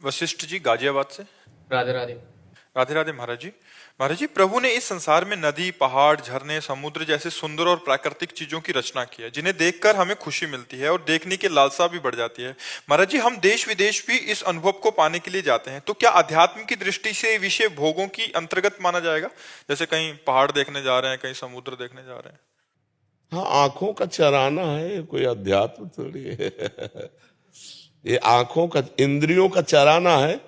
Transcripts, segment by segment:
वशिष्ठ जी गाजियाबाद से। राधे राधे। राधे राधे महाराज जी। महाराज जी, प्रभु ने इस संसार में नदी, पहाड़, झरने, समुद्र जैसे सुंदर और प्राकृतिक चीजों की रचना की है जिन्हें देखकर हमें खुशी मिलती है और देखने की लालसा भी बढ़ जाती है। महाराज जी, हम देश विदेश भी इस अनुभव को पाने के लिए जाते हैं, तो क्या अध्यात्म की दृष्टि से ये विषय भोगों की अंतर्गत माना जाएगा? जैसे कहीं पहाड़ देखने जा रहे हैं, कहीं समुद्र देखने जा रहे हैं। हाँ, आंखों का चराना है, कोई अध्यात्म थोड़ी है। ये आंखों का, इंद्रियों का चराना है।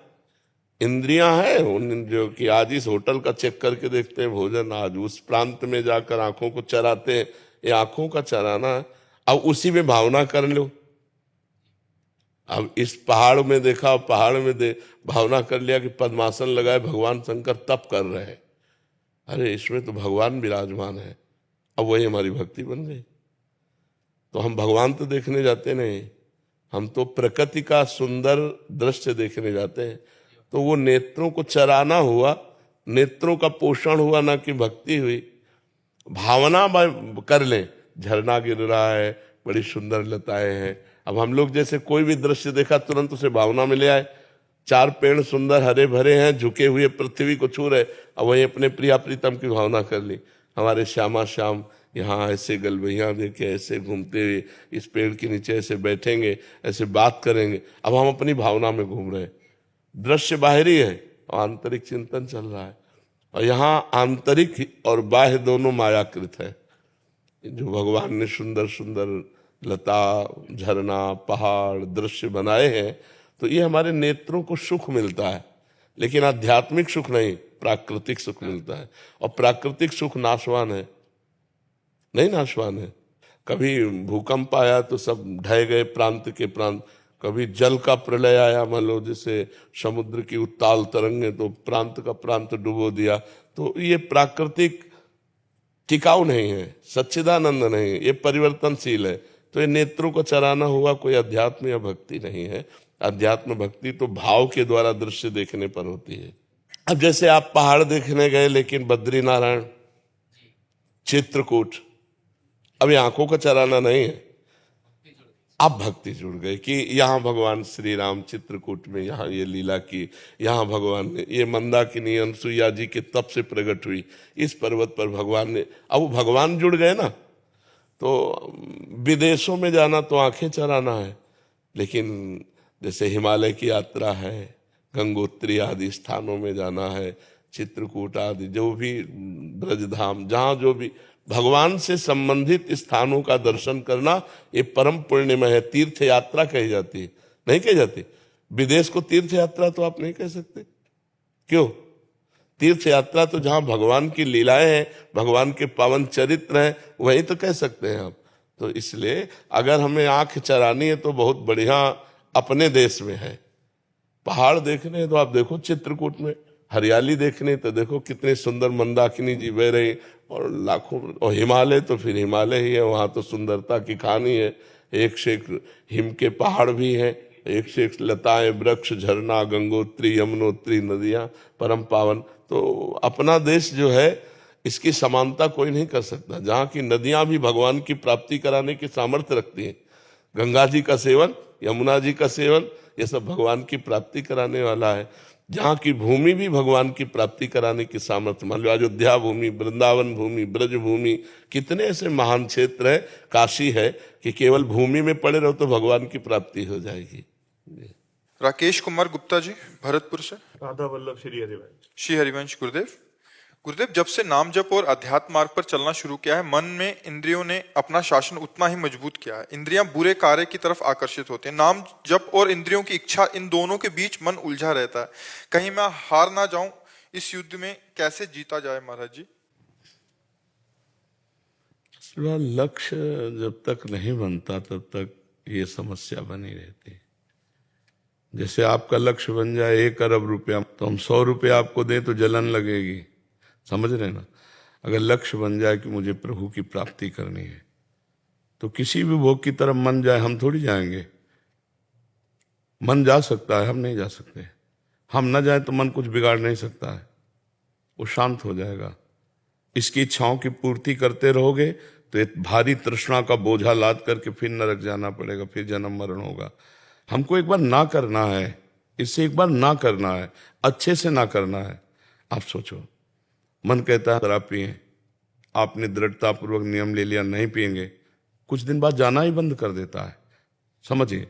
इंद्रियां हैं उन इंद्रियों की। आज इस होटल का चेक करके देखते हैं भोजन, आज उस प्रांत में जाकर आंखों को चराते हैं। ये आंखों का चराना है। अब उसी में भावना कर लो। अब इस पहाड़ में देखा, पहाड़ में भावना कर लिया कि पद्मासन लगाए भगवान शंकर तप कर रहे हैं। अरे इसमें तो भगवान विराजमान है। अब वही हमारी भक्ति बन गई। तो हम भगवान तो देखने जाते नहीं, हम तो प्रकृति का सुंदर दृश्य देखने जाते हैं। तो वो नेत्रों को चराना हुआ, नेत्रों का पोषण हुआ, ना कि भक्ति हुई। भावना कर लें, झरना गिर रहा है, बड़ी सुंदर लताएं हैं। अब हम लोग जैसे कोई भी दृश्य देखा तुरंत उसे भावना में ले आए। चार पेड़ सुंदर हरे भरे हैं, झुके हुए पृथ्वी को छू रहे, अब वही अपने प्रिया प्रीतम की भावना कर ली। हमारे श्यामा श्याम यहाँ ऐसे गलबैया देके ऐसे घूमते हुए इस पेड़ के नीचे ऐसे बैठेंगे, ऐसे बात करेंगे। अब हम अपनी भावना में घूम रहे हैं। दृश्य बाहरी है और आंतरिक चिंतन चल रहा है। और यहाँ आंतरिक और बाह्य दोनों मायाकृत है। जो भगवान ने सुंदर सुंदर लता, झरना, पहाड़, दृश्य बनाए हैं, तो ये हमारे नेत्रों को सुख मिलता है, लेकिन आध्यात्मिक सुख नहीं, प्राकृतिक सुख मिलता है। और प्राकृतिक सुख नाशवान है, नहीं नाशवान है। कभी भूकंप आया तो सब ढह गए प्रांत के प्रांत, कभी जल का प्रलय आया, मान लो जैसे समुद्र की उत्ताल तरंगे, तो प्रांत का प्रांत डुबो दिया। तो ये प्राकृतिक टिकाऊ नहीं है, सच्चिदानंद नहीं है, ये परिवर्तनशील है। तो ये नेत्रों को चराना हुआ, कोई अध्यात्म या भक्ति नहीं है। अध्यात्म भक्ति तो भाव के द्वारा दृश्य देखने पर होती है। अब जैसे आप पहाड़ देखने गए, लेकिन बद्रीनारायण, चित्रकूट, अब ये आंखों का चराना नहीं है, अब भक्ति जुड़ गई कि यहाँ भगवान श्री राम चित्रकूट में यहाँ ये लीला की, यहाँ भगवान ने ये मंदाकिनी अनसुईया जी के तप से प्रकट हुई, इस पर्वत पर भगवान ने, अब वो भगवान जुड़ गए ना। तो विदेशों में जाना तो आंखें चराना है, लेकिन जैसे हिमालय की यात्रा है, गंगोत्री आदि स्थानों में जाना है, चित्रकूट आदि जो भी ब्रजधाम, जहाँ जो भी भगवान से संबंधित स्थानों का दर्शन करना, ये परम पुण्यमय है। तीर्थ यात्रा कही जाती है, नहीं कही जाती। विदेश को तीर्थ यात्रा तो आप नहीं कह सकते। क्यों? तीर्थ यात्रा तो जहां भगवान की लीलाएं हैं, भगवान के पावन चरित्र हैं, वही तो कह सकते हैं आप। तो इसलिए अगर हमें आंख चरानी है तो बहुत बढ़िया अपने देश में है। पहाड़ देखने हैं तो आप देखो चित्रकूट में, हरियाली देखने तो देखो कितने सुंदर मंदाकिनी जी बह रही, और लाखों, और हिमालय तो फिर हिमालय ही है, वहाँ तो सुंदरता की कहानी है। एक से एक हिम के पहाड़ भी हैं, एक से एक लताएं, वृक्ष, झरना, गंगोत्री, यमुनोत्री नदियाँ, परम पावन। तो अपना देश जो है, इसकी समानता कोई नहीं कर सकता। जहाँ की नदियाँ भी भगवान की प्राप्ति कराने की सामर्थ्य रखती हैं। गंगा जी का सेवन, यमुना जी का सेवन, ये सब भगवान की प्राप्ति कराने वाला है। जहाँ की भूमि भी भगवान की प्राप्ति कराने की सामर्थ्य, मान लो अयोध्या भूमि, वृंदावन भूमि, ब्रज भूमि, कितने ऐसे महान क्षेत्र है, काशी है, कि केवल भूमि में पड़े रहो तो भगवान की प्राप्ति हो जाएगी। राकेश कुमार गुप्ता जी, भरतपुर से। राधा वल्लभ श्री हरिवंश। श्री हरिवंश गुरुदेव। गुरुदेव, जब से नाम जप और अध्यात्म मार्ग पर चलना शुरू किया है, मन में इंद्रियों ने अपना शासन उतना ही मजबूत किया है। इंद्रियां बुरे कार्य की तरफ आकर्षित होती हैं। नाम जप और इंद्रियों की इच्छा, इन दोनों के बीच मन उलझा रहता है। कहीं मैं हार ना जाऊं, इस युद्ध में कैसे जीता जाए महाराज जी? लक्ष्य जब तक नहीं बनता तब तक ये समस्या बनी रहती। जैसे आपका लक्ष्य बन जाए 1 अरब रुपया, तो हम 100 रुपये आपको दें तो जलन लगेगी, समझ रहे ना। अगर लक्ष्य बन जाए कि मुझे प्रभु की प्राप्ति करनी है, तो किसी भी भोग की तरफ मन जाए, हम थोड़ी जाएंगे। मन जा सकता है, हम नहीं जा सकते। हम न जाए तो मन कुछ बिगाड़ नहीं सकता है, वो शांत हो जाएगा। इसकी इच्छाओं की पूर्ति करते रहोगे तो एक भारी तृष्णा का बोझा लाद करके फिर नरक जाना पड़ेगा, फिर जन्म मरण होगा। हमको एक बार ना करना है, इससे एक बार ना करना है, अच्छे से ना करना है। आप सोचो, मन कहता है शराब पिए, आपने दृढ़तापूर्वक नियम ले लिया नहीं पिएंगे, कुछ दिन बाद जाना ही बंद कर देता है, समझिए।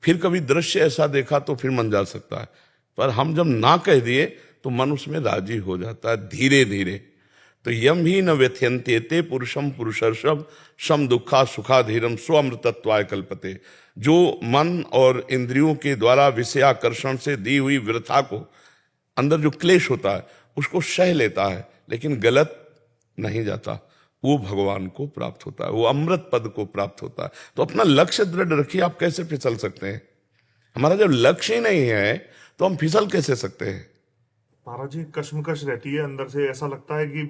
फिर कभी दृश्य ऐसा देखा तो फिर मन जा सकता है, पर हम जब ना कह दिए तो मन उसमें राजी हो जाता है धीरे धीरे। तो यम ही न व्यथयन्ते ते पुरुषम पुरुषर्षभ सम दुखा सुखाधीरम स्वअमृतत्वाय कल्पते। जो मन और इंद्रियों के द्वारा विषयाकर्षण से दी हुई वृथा को, अंदर जो क्लेश होता है उसको सह लेता है, लेकिन गलत नहीं जाता, वो भगवान को प्राप्त होता है, वो अमृत पद को प्राप्त होता है। तो अपना लक्ष्य दृढ़ रखिए, आप कैसे फिसल सकते हैं? हमारा जब लक्ष्य ही नहीं है तो हम फिसल कैसे सकते हैं? महाराज जी, कश्मकश रहती है अंदर से, ऐसा लगता है कि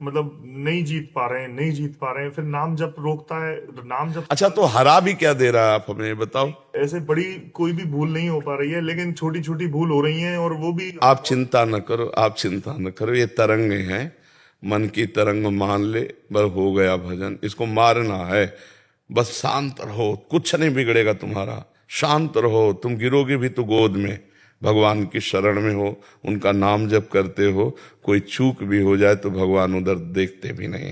मतलब नहीं जीत पा रहे हैं, नहीं जीत पा रहे हैं। फिर नाम जप रोकता है, नाम जप। अच्छा, तो हरा भी क्या दे रहा है आप हमें बताओ? ऐसे बड़ी कोई भी भूल नहीं हो पा रही है, लेकिन छोटी छोटी भूल हो रही हैं, और वो भी। आप चिंता न करो, आप चिंता न करो, ये तरंगे हैं, मन की तरंग मान ले, बस हो गया भजन। इसको मारना है, बस शांत रहो, कुछ नहीं बिगड़ेगा तुम्हारा, शांत रहो। तुम गिरोगे भी तो गोद में भगवान की शरण में हो, उनका नाम जप करते हो, कोई चूक भी हो जाए तो भगवान उधर देखते भी नहीं।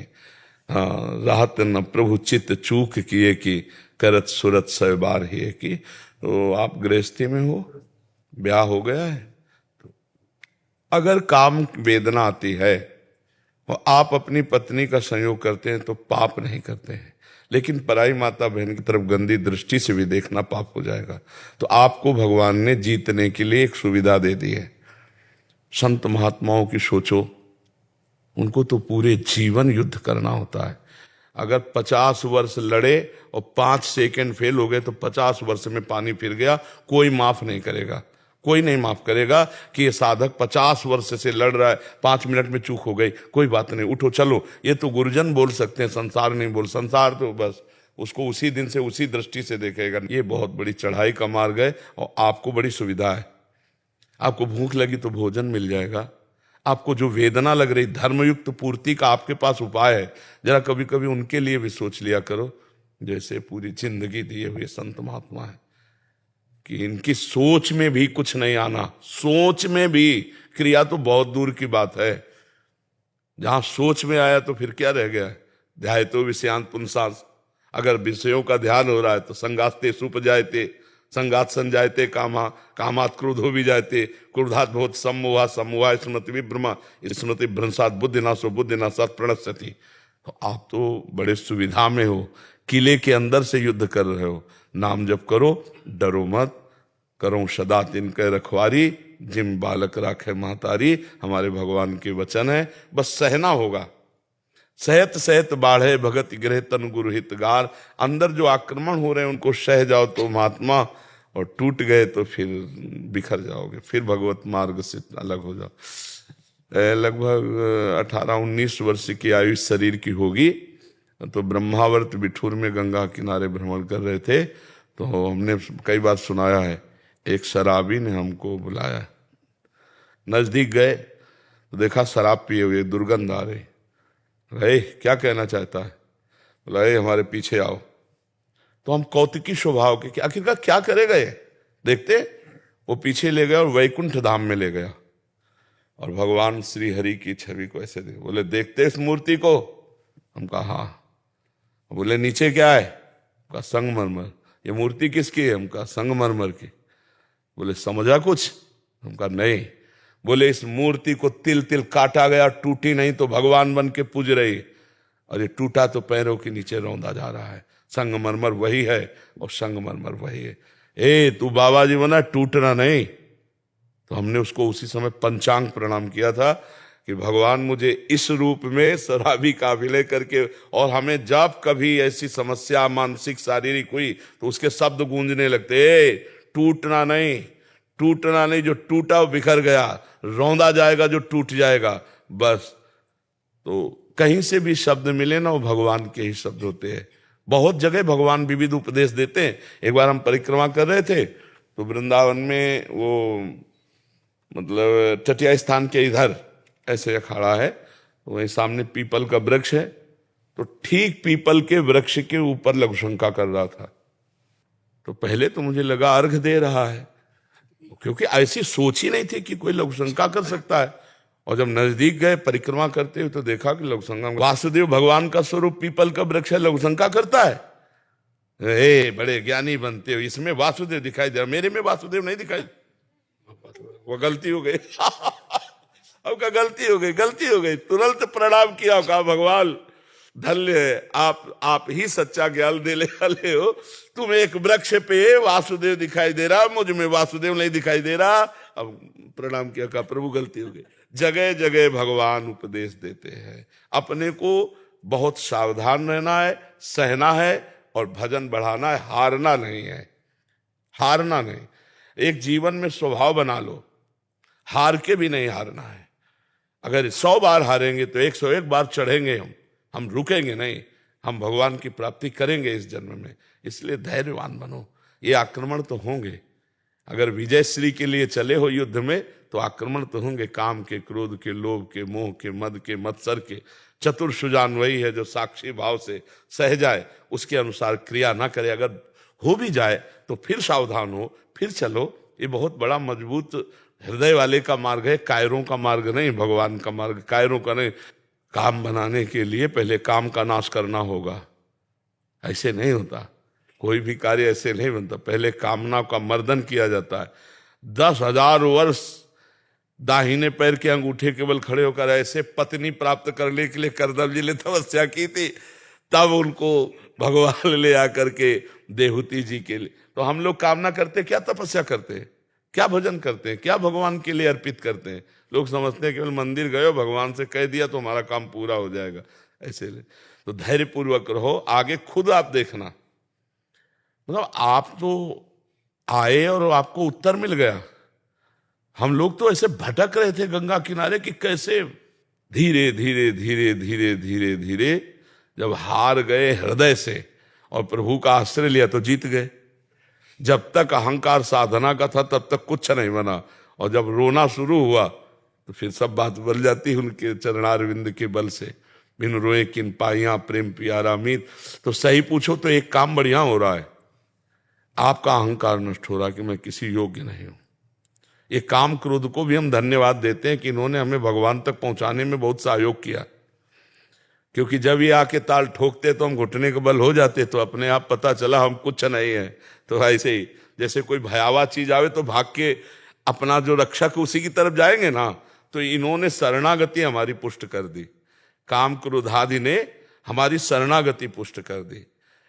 हाँ, राहत न प्रभु चित्त चूक किए कि करत सुरत सै बार ही की। तो आप गृहस्थी में हो, ब्याह हो गया है, तो अगर काम वेदना आती है और आप अपनी पत्नी का संयोग करते हैं तो पाप नहीं करते हैं, लेकिन पराई माता बहन की तरफ गंदी दृष्टि से भी देखना पाप हो जाएगा। तो आपको भगवान ने जीतने के लिए एक सुविधा दे दी है। संत महात्माओं की सोचो, उनको तो पूरे जीवन युद्ध करना होता है। अगर 50 वर्ष लड़े और 5 सेकंड फेल हो गए तो 50 वर्ष में पानी फिर गया, कोई माफ नहीं करेगा, कोई नहीं माफ करेगा कि ये साधक 50 वर्ष से लड़ रहा है, 5 मिनट में चूक हो गई, कोई बात नहीं, उठो चलो। ये तो गुरुजन बोल सकते हैं, संसार नहीं बोल। संसार तो बस उसको उसी दिन से उसी दृष्टि से देखेगा। ये बहुत बड़ी चढ़ाई का मार्ग है, और आपको बड़ी सुविधा है। आपको भूख लगी तो भोजन मिल जाएगा, आपको जो वेदना लग रही धर्मयुक्त पूर्ति का आपके पास उपाय है। जरा कभी कभी उनके लिए भी सोच लिया करो, जैसे पूरी जिंदगी दिए हुए संत महात्मा है, कि इनकी सोच में भी कुछ नहीं आना, सोच में भी, क्रिया तो बहुत दूर की बात है। जहां सोच में आया तो फिर क्या रह गया? ध्यायतो विषयांत पुंसांस। अगर विषयों का ध्यान हो रहा है तो संगास्ते सुप जायते, संगात संजायते कामा, कामात क्रोधो भी जायते, क्रोधात बहुत सम्मोहा, सम्मोहा स्मृति विभ्रमा, स्मृति भ्रंशात बुद्धिनाशो, बुद्धिनाशात प्रणश्यति। तो आप तो बड़े सुविधा में हो, किले के अंदर से युद्ध कर रहे हो। नाम जप करो, डरो मत, करो सदा तिनके रखवारी, जिम बालक राखे महतारी। हमारे भगवान के वचन है, बस सहना होगा। सहत सहत बाढ़े भगत गृह तन गुरु हितगार। अंदर जो आक्रमण हो रहे हैं उनको सह जाओ तो महात्मा, और टूट गए तो फिर बिखर जाओगे, फिर भगवत मार्ग से अलग हो जाओ। लगभग 18-19 वर्ष की आयु शरीर की होगी। तो ब्रह्मावर्त बिठूर में गंगा किनारे भ्रमण कर रहे थे, तो हमने कई बार सुनाया है, एक शराबी ने हमको बुलाया, नजदीक गए तो देखा शराब पिए हुए, दुर्गंध आ रही। रहे क्या कहना चाहता है? बोला हमारे पीछे आओ। तो हम कौतुकी स्वभाव के, आखिरकार क्या करेगा ये, देखते। वो पीछे ले गया और वैकुंठ धाम में ले गया, और भगवान श्री हरि की छवि को ऐसे देख, बोले देखते इस मूर्ति को? हम कहा हाँ। बोले नीचे क्या है? कहा संगमरमर। ये मूर्ति किसकी है? हम कहा संगमरमर की। बोले समझा कुछ? हम कहा नहीं। बोले इस मूर्ति को तिल तिल काटा गया, टूटी नहीं तो भगवान बन के पूज रही, और ये टूटा तो पैरों के नीचे रौंदा जा रहा है। संगमरमर वही है और संगमरमर वही है। ए तू बाबा जी बना, टूटना नहीं। तो हमने उसको उसी समय पंचांग प्रणाम किया था कि भगवान मुझे इस रूप में शराबी काबिले करके, और हमें जब कभी ऐसी समस्या मानसिक शारीरिक हुई तो उसके शब्द गूंजने लगते, टूटना नहीं, टूटना नहीं, जो टूटा वो बिखर गया, रौंदा जाएगा जो टूट जाएगा, बस। तो कहीं से भी शब्द मिले ना, वो भगवान के ही शब्द होते हैं। बहुत जगह भगवान विविध उपदेश देते हैं। एक बार हम परिक्रमा कर रहे थे तो वृंदावन में वो मतलब तटिया स्थान के इधर ऐसे अखाड़ा है, वहीं सामने पीपल का वृक्ष है, तो ठीक पीपल के वृक्ष के ऊपर लघु शंका कर रहा था। तो पहले तो मुझे लगा अर्घ दे रहा है, क्योंकि ऐसी सोच ही नहीं थी कि कोई लघुशंका कर सकता है। और जब नजदीक गए परिक्रमा करते हुए तो देखा कि लघुशंका, वासुदेव भगवान का स्वरूप पीपल का वृक्ष है, लघुशंका करता है। बड़े ज्ञानी बनते हो, इसमें वासुदेव दिखाई दे रहा, मेरे में वासुदेव नहीं दिखाई। वो गलती हो गई अब का गलती हो गई, तुरंत प्रणाम किया, कहा भगवान धन्य है आप ही सच्चा ज्ञान देने वाले हो। तुम एक वृक्ष पे वासुदेव दिखाई दे रहा, मुझ में वासुदेव नहीं दिखाई दे रहा। अब प्रणाम किया, कहा प्रभु गलती हो गई। जगह जगह भगवान उपदेश देते हैं, अपने को बहुत सावधान रहना है, सहना है और भजन बढ़ाना है, हारना नहीं है, हारना नहीं। एक जीवन में स्वभाव बना लो, हार के भी नहीं हारना है। अगर 100 बार हारेंगे तो 101 बार चढ़ेंगे, हम रुकेंगे नहीं, हम भगवान की प्राप्ति करेंगे इस जन्म में। इसलिए धैर्यवान बनो। ये आक्रमण तो होंगे, अगर विजय श्री के लिए चले हो युद्ध में तो आक्रमण तो होंगे, काम के, क्रोध के, लोभ के, मोह के, मद के, मत्सर के। चतुर सुजान वही है जो साक्षी भाव से सह जाए, उसके अनुसार क्रिया ना करे। अगर हो भी जाए तो फिर सावधान हो, फिर चलो। ये बहुत बड़ा मजबूत हृदय वाले का मार्ग है, कायरों का मार्ग नहीं, भगवान का मार्ग कायरों का नहीं। काम बनाने के लिए पहले काम का नाश करना होगा, ऐसे नहीं होता। कोई भी कार्य ऐसे नहीं बनता, पहले कामना का मर्दन किया जाता है। 10,000 वर्ष दाहिने पैर के अंगूठे केवल खड़े होकर ऐसे पत्नी प्राप्त करने के लिए करदम जी ने तपस्या की थी, तब उनको भगवान ले आकर के देहूती जी के लिए। तो हम लोग कामना करते, क्या तपस्या करते हैं, क्या भजन करते हैं, क्या भगवान के लिए अर्पित करते हैं। लोग समझते हैं केवल मंदिर गए, भगवान से कह दिया तो हमारा काम पूरा हो जाएगा, ऐसे ले। तो धैर्य पूर्वक रहो, आगे खुद आप देखना। मतलब आप तो आए और आपको उत्तर मिल गया। हम लोग तो ऐसे भटक रहे थे गंगा किनारे कि कैसे धीरे धीरे धीरे धीरे धीरे धीरे जब हार गए हृदय से और प्रभु का आश्रय लिया तो जीत गए। जब तक अहंकार साधना का था तब तक कुछ नहीं बना, और जब रोना शुरू हुआ तो फिर सब बात बन जाती है उनके चरणारविंद के बल से। बिन रोए किन पाइया प्रेम प्यारा मीत। तो सही पूछो तो एक काम बढ़िया हो रहा है, आपका अहंकार नष्ट हो रहा कि मैं किसी योग्य नहीं हूं। ये काम क्रोध को भी हम धन्यवाद देते हैं कि इन्होंने हमें भगवान तक पहुंचाने में बहुत सहयोग किया। क्योंकि जब ये आके ताल ठोकते तो हम घुटने के बल हो जाते, तो अपने आप पता चला हम कुछ नहीं है। तो ऐसे ही जैसे कोई भयावह चीज आवे तो भाग के अपना जो रक्षक उसी की तरफ जाएंगे ना, तो इन्होंने शरणागति हमारी पुष्ट कर दी। काम क्रोधादि ने हमारी शरणागति पुष्ट कर दी।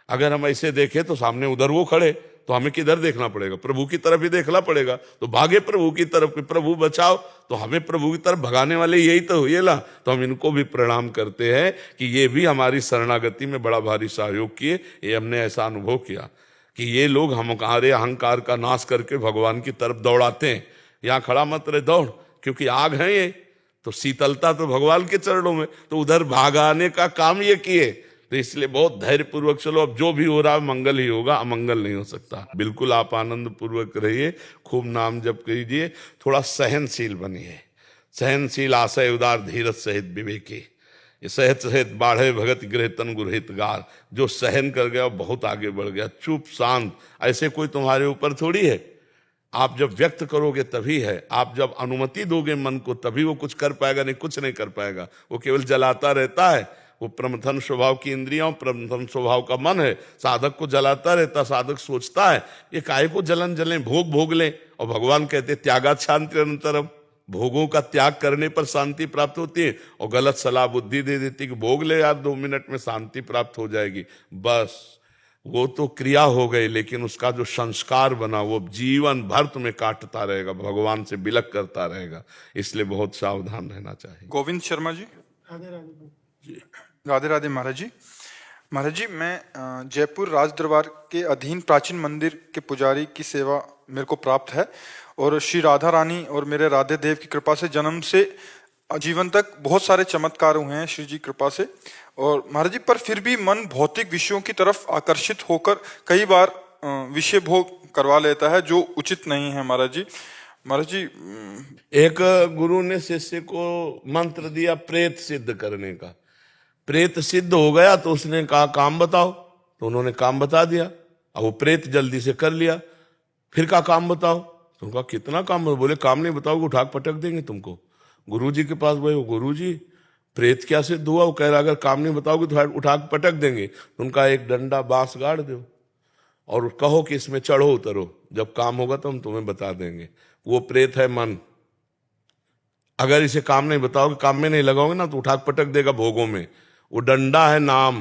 अगर हम ऐसे देखें तो सामने उधर वो खड़े, तो हमें किधर देखना पड़ेगा, प्रभु की तरफ ही देखना पड़ेगा। तो भागे प्रभु की तरफ कि प्रभु बचाओ, तो हमें प्रभु की तरफ भगाने वाले यही तो हुए ला। तो हम इनको भी प्रणाम करते हैं कि ये भी हमारी शरणागति में बड़ा भारी सहयोग किए। ये हमने ऐसा अनुभव किया कि ये लोग हमारे अहंकार का नाश करके भगवान की तरफ दौड़ाते हैं। यहाँ खड़ा मत रहे, दौड़, क्योंकि आग है ये, तो शीतलता तो भगवान के चरणों में, तो उधर भागाने का काम ये किए। तो इसलिए बहुत धैर्य पूर्वक चलो। अब जो भी हो रहा है मंगल ही होगा, अमंगल नहीं हो सकता। बिल्कुल आप आनंद पूर्वक रहिए, खूब नाम जप कीजिए, थोड़ा सहनशील बनिए। सहनशील आशय उदार धीरज सहित विवेकी। ये सहत सहित बाढ़े भगत गृह तन गुरहित गार। जो सहन कर गया बहुत आगे बढ़ गया। चुप शांत, ऐसे कोई तुम्हारे ऊपर थोड़ी है। आप जब व्यक्त करोगे तभी है, आप जब अनुमति दोगे मन को तभी वो कुछ कर पाएगा, नहीं कुछ नहीं कर पाएगा। वो केवल जलाता रहता है। वो प्रमथन स्वभाव की इंद्रियां, प्रमथन स्वभाव का मन है, साधक को जलाता रहता। साधक सोचता है ये काहे को जलन जलें, भोग लें। और भगवान कहते त्यागात शांति अनंतरम, भोगों का त्याग करने पर शांति प्राप्त होती है। और गलत सलाह बुद्धि दे देती कि भोग ले यार 2 मिनट में शांति प्राप्त हो जाएगी। बस वो तो क्रिया हो गई, लेकिन उसका जो संस्कार बना वो जीवन भर तुम्हें काटता रहेगा, भगवान से बिलक करता रहेगा। इसलिए बहुत सावधान रहना चाहिए। गोविंद शर्मा जी। राधे राधे महाराज जी। महाराज जी, मैं जयपुर राज दरबार के अधीन प्राचीन मंदिर के पुजारी की सेवा मेरे को प्राप्त है, और श्री राधा रानी और मेरे राधे देव की कृपा से जन्म से जीवन तक बहुत सारे चमत्कार हुए हैं श्री जी कृपा से। और महाराज जी, पर फिर भी मन भौतिक विषयों की तरफ आकर्षित होकर कई बार विषय भोग करवा लेता है, जो उचित नहीं है महाराज जी। महाराज जी, एक गुरु ने शिष्य को मंत्र दिया प्रेत सिद्ध करने का। प्रेत सिद्ध हो गया तो उसने कहा काम बताओ, तो उन्होंने काम बता दिया। अब वो प्रेत जल्दी से कर लिया। फिर का काम बताओ, तो उनका कितना काम है? बोले काम नहीं बताओगे उठा के पटक देंगे तुमको। गुरुजी के पास गए, गुरुजी प्रेत क्या सिद्ध हुआ? वो कह रहा अगर काम नहीं बताओगे तो उठा के पटक देंगे। तो उनका एक डंडा बांस गाड़ दो और कहो कि इसमें चढ़ो उतरो, जब काम होगा तो हम तुम्हें बता देंगे। वो प्रेत है मन, अगर इसे काम नहीं बताओगे, काम में नहीं लगाओगे ना, तो उठा के पटक देगा भोगों में। वो डंडा है नाम,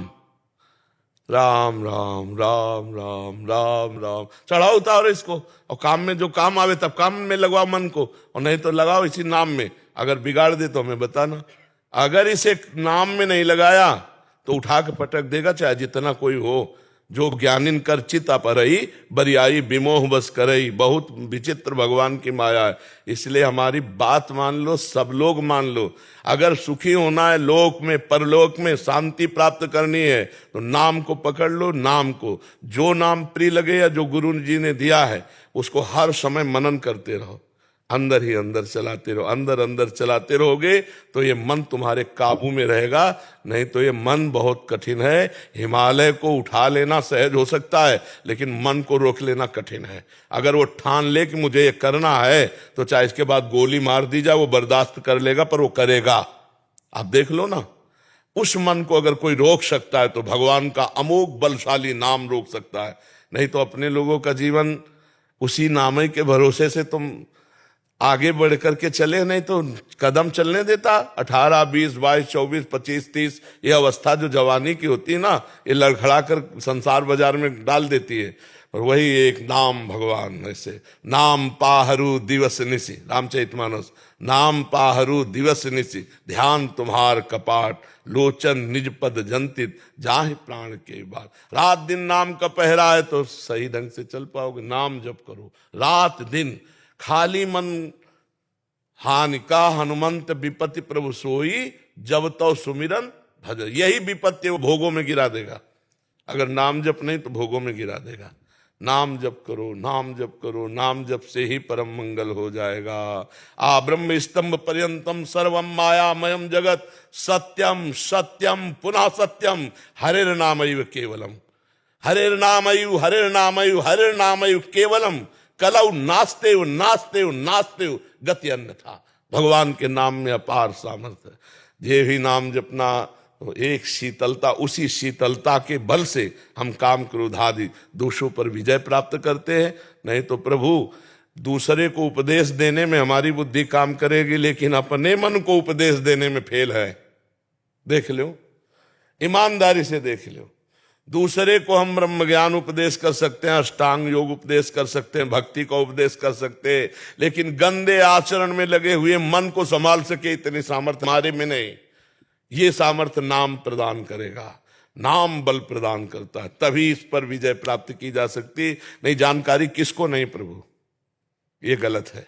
राम राम राम राम राम राम, चढ़ाओ उतारो इसको, और काम में जो काम आवे तब काम में लगवाओ मन को, और नहीं तो लगाओ इसी नाम में। अगर बिगाड़ दे तो हमें बताना। अगर इसे नाम में नहीं लगाया तो उठा के पटक देगा, चाहे जितना कोई हो। जो ज्ञानिन कर चित अपरई बरियाई विमोह बस करई। बहुत विचित्र भगवान की माया है। इसलिए हमारी बात मान लो, सब लोग मान लो। अगर सुखी होना है लोक में, परलोक में शांति प्राप्त करनी है, तो नाम को पकड़ लो। नाम को जो नाम प्रिय लगे या जो गुरु जी ने दिया है उसको हर समय मनन करते रहो, अंदर ही अंदर चलाते रहो। अंदर अंदर चलाते रहोगे तो ये मन तुम्हारे काबू में रहेगा। नहीं तो ये मन बहुत कठिन है। हिमालय को उठा लेना सहज हो सकता है, लेकिन मन को रोक लेना कठिन है। अगर वो ठान ले कि मुझे ये करना है, तो चाहे इसके बाद गोली मार दी जाए वो बर्दाश्त कर लेगा, पर वो करेगा। आप देख लो ना, उस मन को अगर कोई रोक सकता है तो भगवान का अमोघ बलशाली नाम रोक सकता है। नहीं तो अपने लोगों का जीवन उसी नाम के भरोसे से तुम आगे बढ़ करके चले, नहीं तो कदम चलने देता। 18, 20, 22, 24, 25, 30 ये अवस्था जो जवानी की होती है ना, ये लड़खड़ा कर संसार बाजार में डाल देती है। और वही एक नाम भगवान, ऐसे नाम पाहरू दिवस निसी, रामचरितमानस, नाम पाहरू दिवस निसी, ध्यान तुम्हार कपाट, लोचन निज पद जंतित, जाहि प्राण के बाद। रात दिन नाम का पहरा है तो सही ढंग से चल पाओगे। नाम जप करो रात दिन, खाली मन हानि का हनुमंत विपत्ति प्रभु सोई, जब तो सुमिरन भजन। यही विपत्ति वो भोगों में गिरा देगा। अगर नाम जप नहीं तो भोगों में गिरा देगा। नाम जप करो, नाम जप करो, नाम जप से ही परम मंगल हो जाएगा। आ ब्रह्म स्तंभ पर्यंतम सर्वम मायामयम जगत, सत्यम सत्यम पुनः सत्यम, हरेर नामैव केवलम, हरेर नामैव, हरेर नामैव, हरेर नामैव केवलम, कलौ नास्ते हो नास्ते हो नास्ते हो गति अन्यथा। भगवान के नाम में अपार सामर्थ्य है। ये भी नाम जपना तो एक शीतलता, उसी शीतलता के बल से हम काम क्रोध आदि दोषों पर विजय प्राप्त करते हैं। नहीं तो प्रभु दूसरे को उपदेश देने में हमारी बुद्धि काम करेगी, लेकिन अपने मन को उपदेश देने में फेल है। देख लो, ईमानदारी से देख लो। दूसरे को हम ब्रह्म ज्ञान उपदेश कर सकते हैं, अष्टांग योग उपदेश कर सकते हैं, भक्ति का उपदेश कर सकते हैं, लेकिन गंदे आचरण में लगे हुए मन को संभाल सके इतनी सामर्थ्य हमारे में नहीं। ये सामर्थ्य नाम प्रदान करेगा। नाम बल प्रदान करता है, तभी इस पर विजय प्राप्त की जा सकती। नहीं जानकारी किसको नहीं प्रभु, ये गलत है।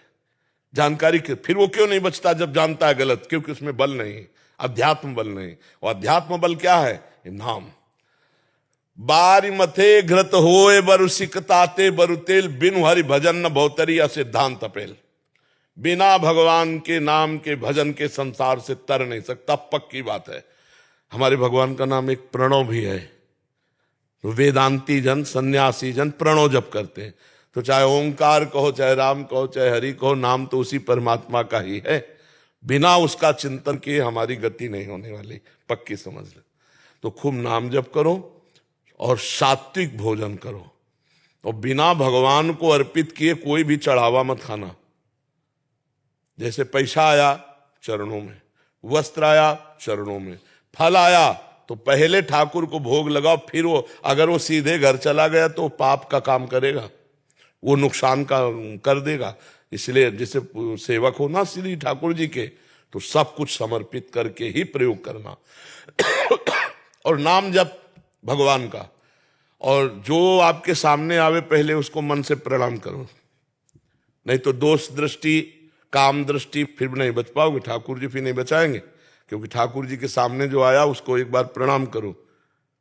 जानकारी फिर वो क्यों नहीं बचता जब जानता है गलत? क्योंकि उसमें बल नहीं, अध्यात्म बल नहीं। और अध्यात्म बल क्या है? ये नाम। बारी मथे घृत होए बरु सिकताते बरु तेल, बिनु हरि भजन न भौतरिया सिद्धांत अपेल। बिना भगवान के नाम के भजन के संसार से तर नहीं सकता, पक्की बात है। हमारे भगवान का नाम एक प्रणव भी है। वेदांती जन, सन्यासी जन प्रणव जप करते हैं। तो चाहे ओंकार कहो, चाहे राम कहो, चाहे हरि कहो, नाम तो उसी परमात्मा का ही है। बिना उसका चिंतन किए हमारी गति नहीं होने वाली, पक्की समझ ले। तो खूब नाम जप करो और सात्विक भोजन करो, और बिना भगवान को अर्पित किए कोई भी चढ़ावा मत खाना। जैसे पैसा आया चरणों में, वस्त्र आया चरणों में, फल आया तो पहले ठाकुर को भोग लगाओ, फिर वो अगर वो सीधे घर चला गया तो पाप का काम करेगा, वो नुकसान का कर देगा। इसलिए जैसे सेवक हो ना श्री ठाकुर जी के, तो सब कुछ समर्पित करके ही प्रयोग करना। और नाम जप भगवान का, और जो आपके सामने आवे पहले उसको मन से प्रणाम करो। नहीं तो दोष दृष्टि, काम दृष्टि फिर नहीं बच पाओगे, ठाकुर जी फिर नहीं बचाएंगे। क्योंकि ठाकुर जी के सामने जो आया उसको एक बार प्रणाम करो,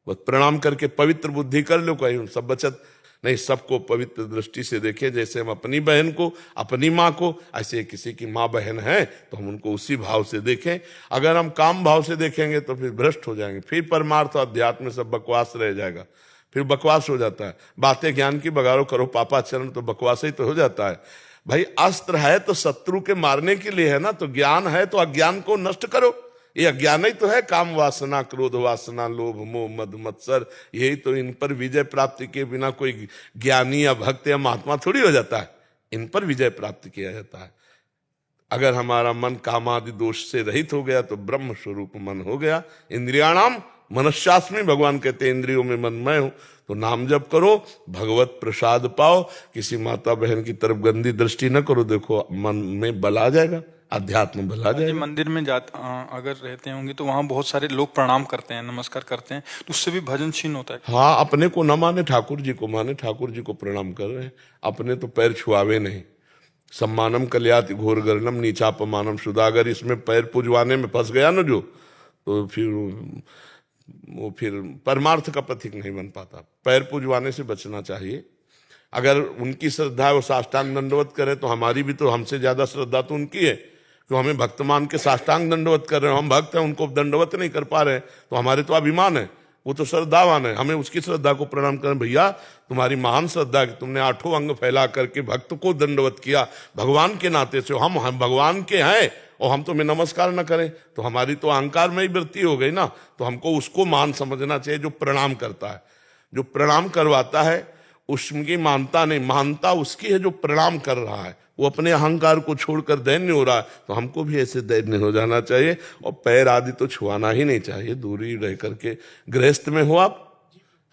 बस प्रणाम करके पवित्र बुद्धि कर लो, कहीं सब बचत नहीं। सबको पवित्र दृष्टि से देखें, जैसे हम अपनी बहन को, अपनी माँ को, ऐसे किसी की माँ बहन है तो हम उनको उसी भाव से देखें। अगर हम काम भाव से देखेंगे तो फिर भ्रष्ट हो जाएंगे, फिर परमार्थ और अध्यात्म में सब बकवास रह जाएगा, फिर बकवास हो जाता है। बातें ज्ञान की बगारो करो पापाचरण, तो बकवास ही तो हो जाता है। भाई अस्त्र है तो शत्रु के मारने के लिए है ना, तो ज्ञान है तो अज्ञान को नष्ट करो। ये अज्ञान ही तो है, काम वासना, क्रोध वासना, लोभ मोह मद मत्सर, यही तो। इन पर विजय प्राप्ति के बिना कोई ज्ञानी या भक्त या महात्मा थोड़ी हो जाता है, इन पर विजय प्राप्त किया जाता है। अगर हमारा मन कामादि दोष से रहित हो गया तो ब्रह्म स्वरूप मन हो गया। इंद्रियाणाम मनश्चास्मि, भगवान कहते हैं इंद्रियों में मन मैं हूं। तो नाम जप करो, भगवत प्रसाद पाओ, किसी माता बहन की तरफ गंदी दृष्टि न करो, देखो मन में बल आ जाएगा, अध्यात्म बल आ जी, जाएगा। मंदिर में अगर रहते होंगे तो वहां बहुत सारे लोग प्रणाम करते हैं, नमस्कार करते हैं, तो उससे भी भजन क्षीण होता है। हाँ, अपने को न माने ठाकुर जी को माने, ठाकुर जी को प्रणाम कर रहे हैं, अपने तो पैर छुआवे नहीं। सम्मानम कल्याति घोर गर्णम नीचापमानम शुदा, अगर इसमें पैर पुजवाने में फंस गया ना जो, तो फिर परमार्थ का प्रतीक नहीं बन पाता। पैर पुजवाने से बचना चाहिए। अगर उनकी श्रद्धा है वो साष्टांग दंडवत करे, तो हमारी भी तो हमसे ज्यादा श्रद्धा तो उनकी है, क्यों हमें भक्त मान के साष्टांग दंडवत कर रहे हो। हम भक्त हैं, उनको दंडवत नहीं कर पा रहे, तो हमारे तो अभिमान है, वो तो श्रद्धावान है, हमें उसकी श्रद्धा को प्रणाम करें। भैया तुम्हारी महान श्रद्धा कि तुमने 8 अंग फैला करके भक्त को दंडवत किया, भगवान के नाते से हम भगवान के हैं और हम तुम्हें नमस्कार न करें, तो हमारी तो अहंकार में ही वृत्ति हो गई ना। तो हमको उसको मान समझना चाहिए जो प्रणाम करता है। जो प्रणाम करवाता है उसकी मानता नहीं, मानता उसकी है जो प्रणाम कर रहा है। वो अपने अहंकार को छोड़कर दैन्य हो रहा है, तो हमको भी ऐसे दैन्य हो जाना चाहिए। और पैर आदि तो छुआना ही नहीं चाहिए, दूरी रह करके। गृहस्थ में हो आप,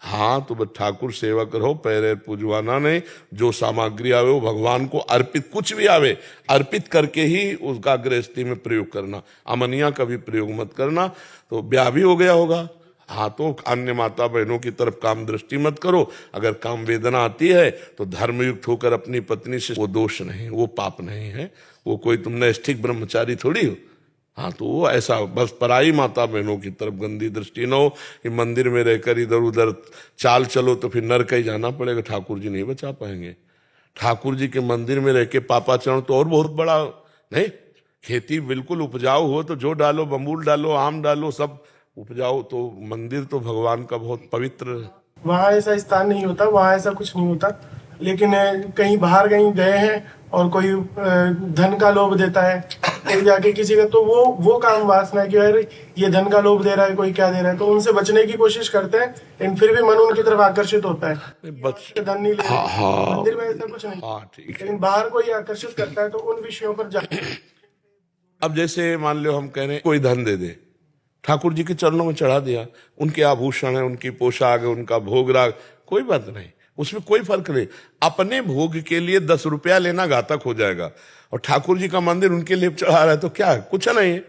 हाँ, तो बस ठाकुर सेवक रहो, पैर पूजवाना नहीं। जो सामग्री आवे वो भगवान को अर्पित, कुछ भी आवे अर्पित करके ही उसका गृहस्थी में प्रयोग करना। अमनिया का भी प्रयोग मत करना, तो ब्याह भी हो गया होगा। हाँ, तो अन्य माता बहनों की तरफ काम दृष्टि मत करो। अगर काम वेदना आती है तो धर्मयुक्त होकर अपनी पत्नी से, वो दोष नहीं, वो पाप नहीं है, वो कोई तुम नैष्ठिक ब्रह्मचारी थोड़ी हो। हाँ, तो वो ऐसा बस पराई माता बहनों की तरफ गंदी दृष्टि न हो कि मंदिर में रहकर इधर उधर चाल चलो तो फिर नरक ही जाना पड़ेगा, ठाकुर जी नहीं बचा पाएंगे। ठाकुर जी के मंदिर में रह के पापाचरण तो और बहुत बड़ा नहीं। खेती बिल्कुल उपजाऊ हो तो जो डालो, बम्बूल डालो, आम डालो, सब उपजाओ, तो मंदिर तो भगवान का बहुत पवित्र। वहाँ ऐसा स्थान नहीं होता, वहाँ ऐसा कुछ नहीं होता। लेकिन कहीं बाहर कहीं गए हैं और कोई धन का लोभ देता है, कहीं जाके किसी का, तो वो काम वासना है कि यार ये धन का लोभ दे रहा है, कोई क्या दे रहा है, तो उनसे बचने की कोशिश करते हैं, लेकिन फिर भी मन उनकी तरफ आकर्षित होता है। धन नहीं ले, मंदिर में ऐसा कुछ नहीं। हाँ, ठीक है। लेकिन बाहर कोई आकर्षित करता है तो उन विषयों पर जा। अब जैसे मान लो हम कह रहे हैं कोई धन दे दे, ठाकुर जी के चरणों में चढ़ा दिया, उनके आभूषण है, उनकी पोशाक है, उनका भोग राग, कोई बात नहीं, उसमें कोई फर्क नहीं। अपने भोग के लिए 10 रुपया लेना घातक हो जाएगा, और ठाकुर जी का मंदिर उनके लिए चढ़ा रहा है तो क्या है, कुछ नहीं है।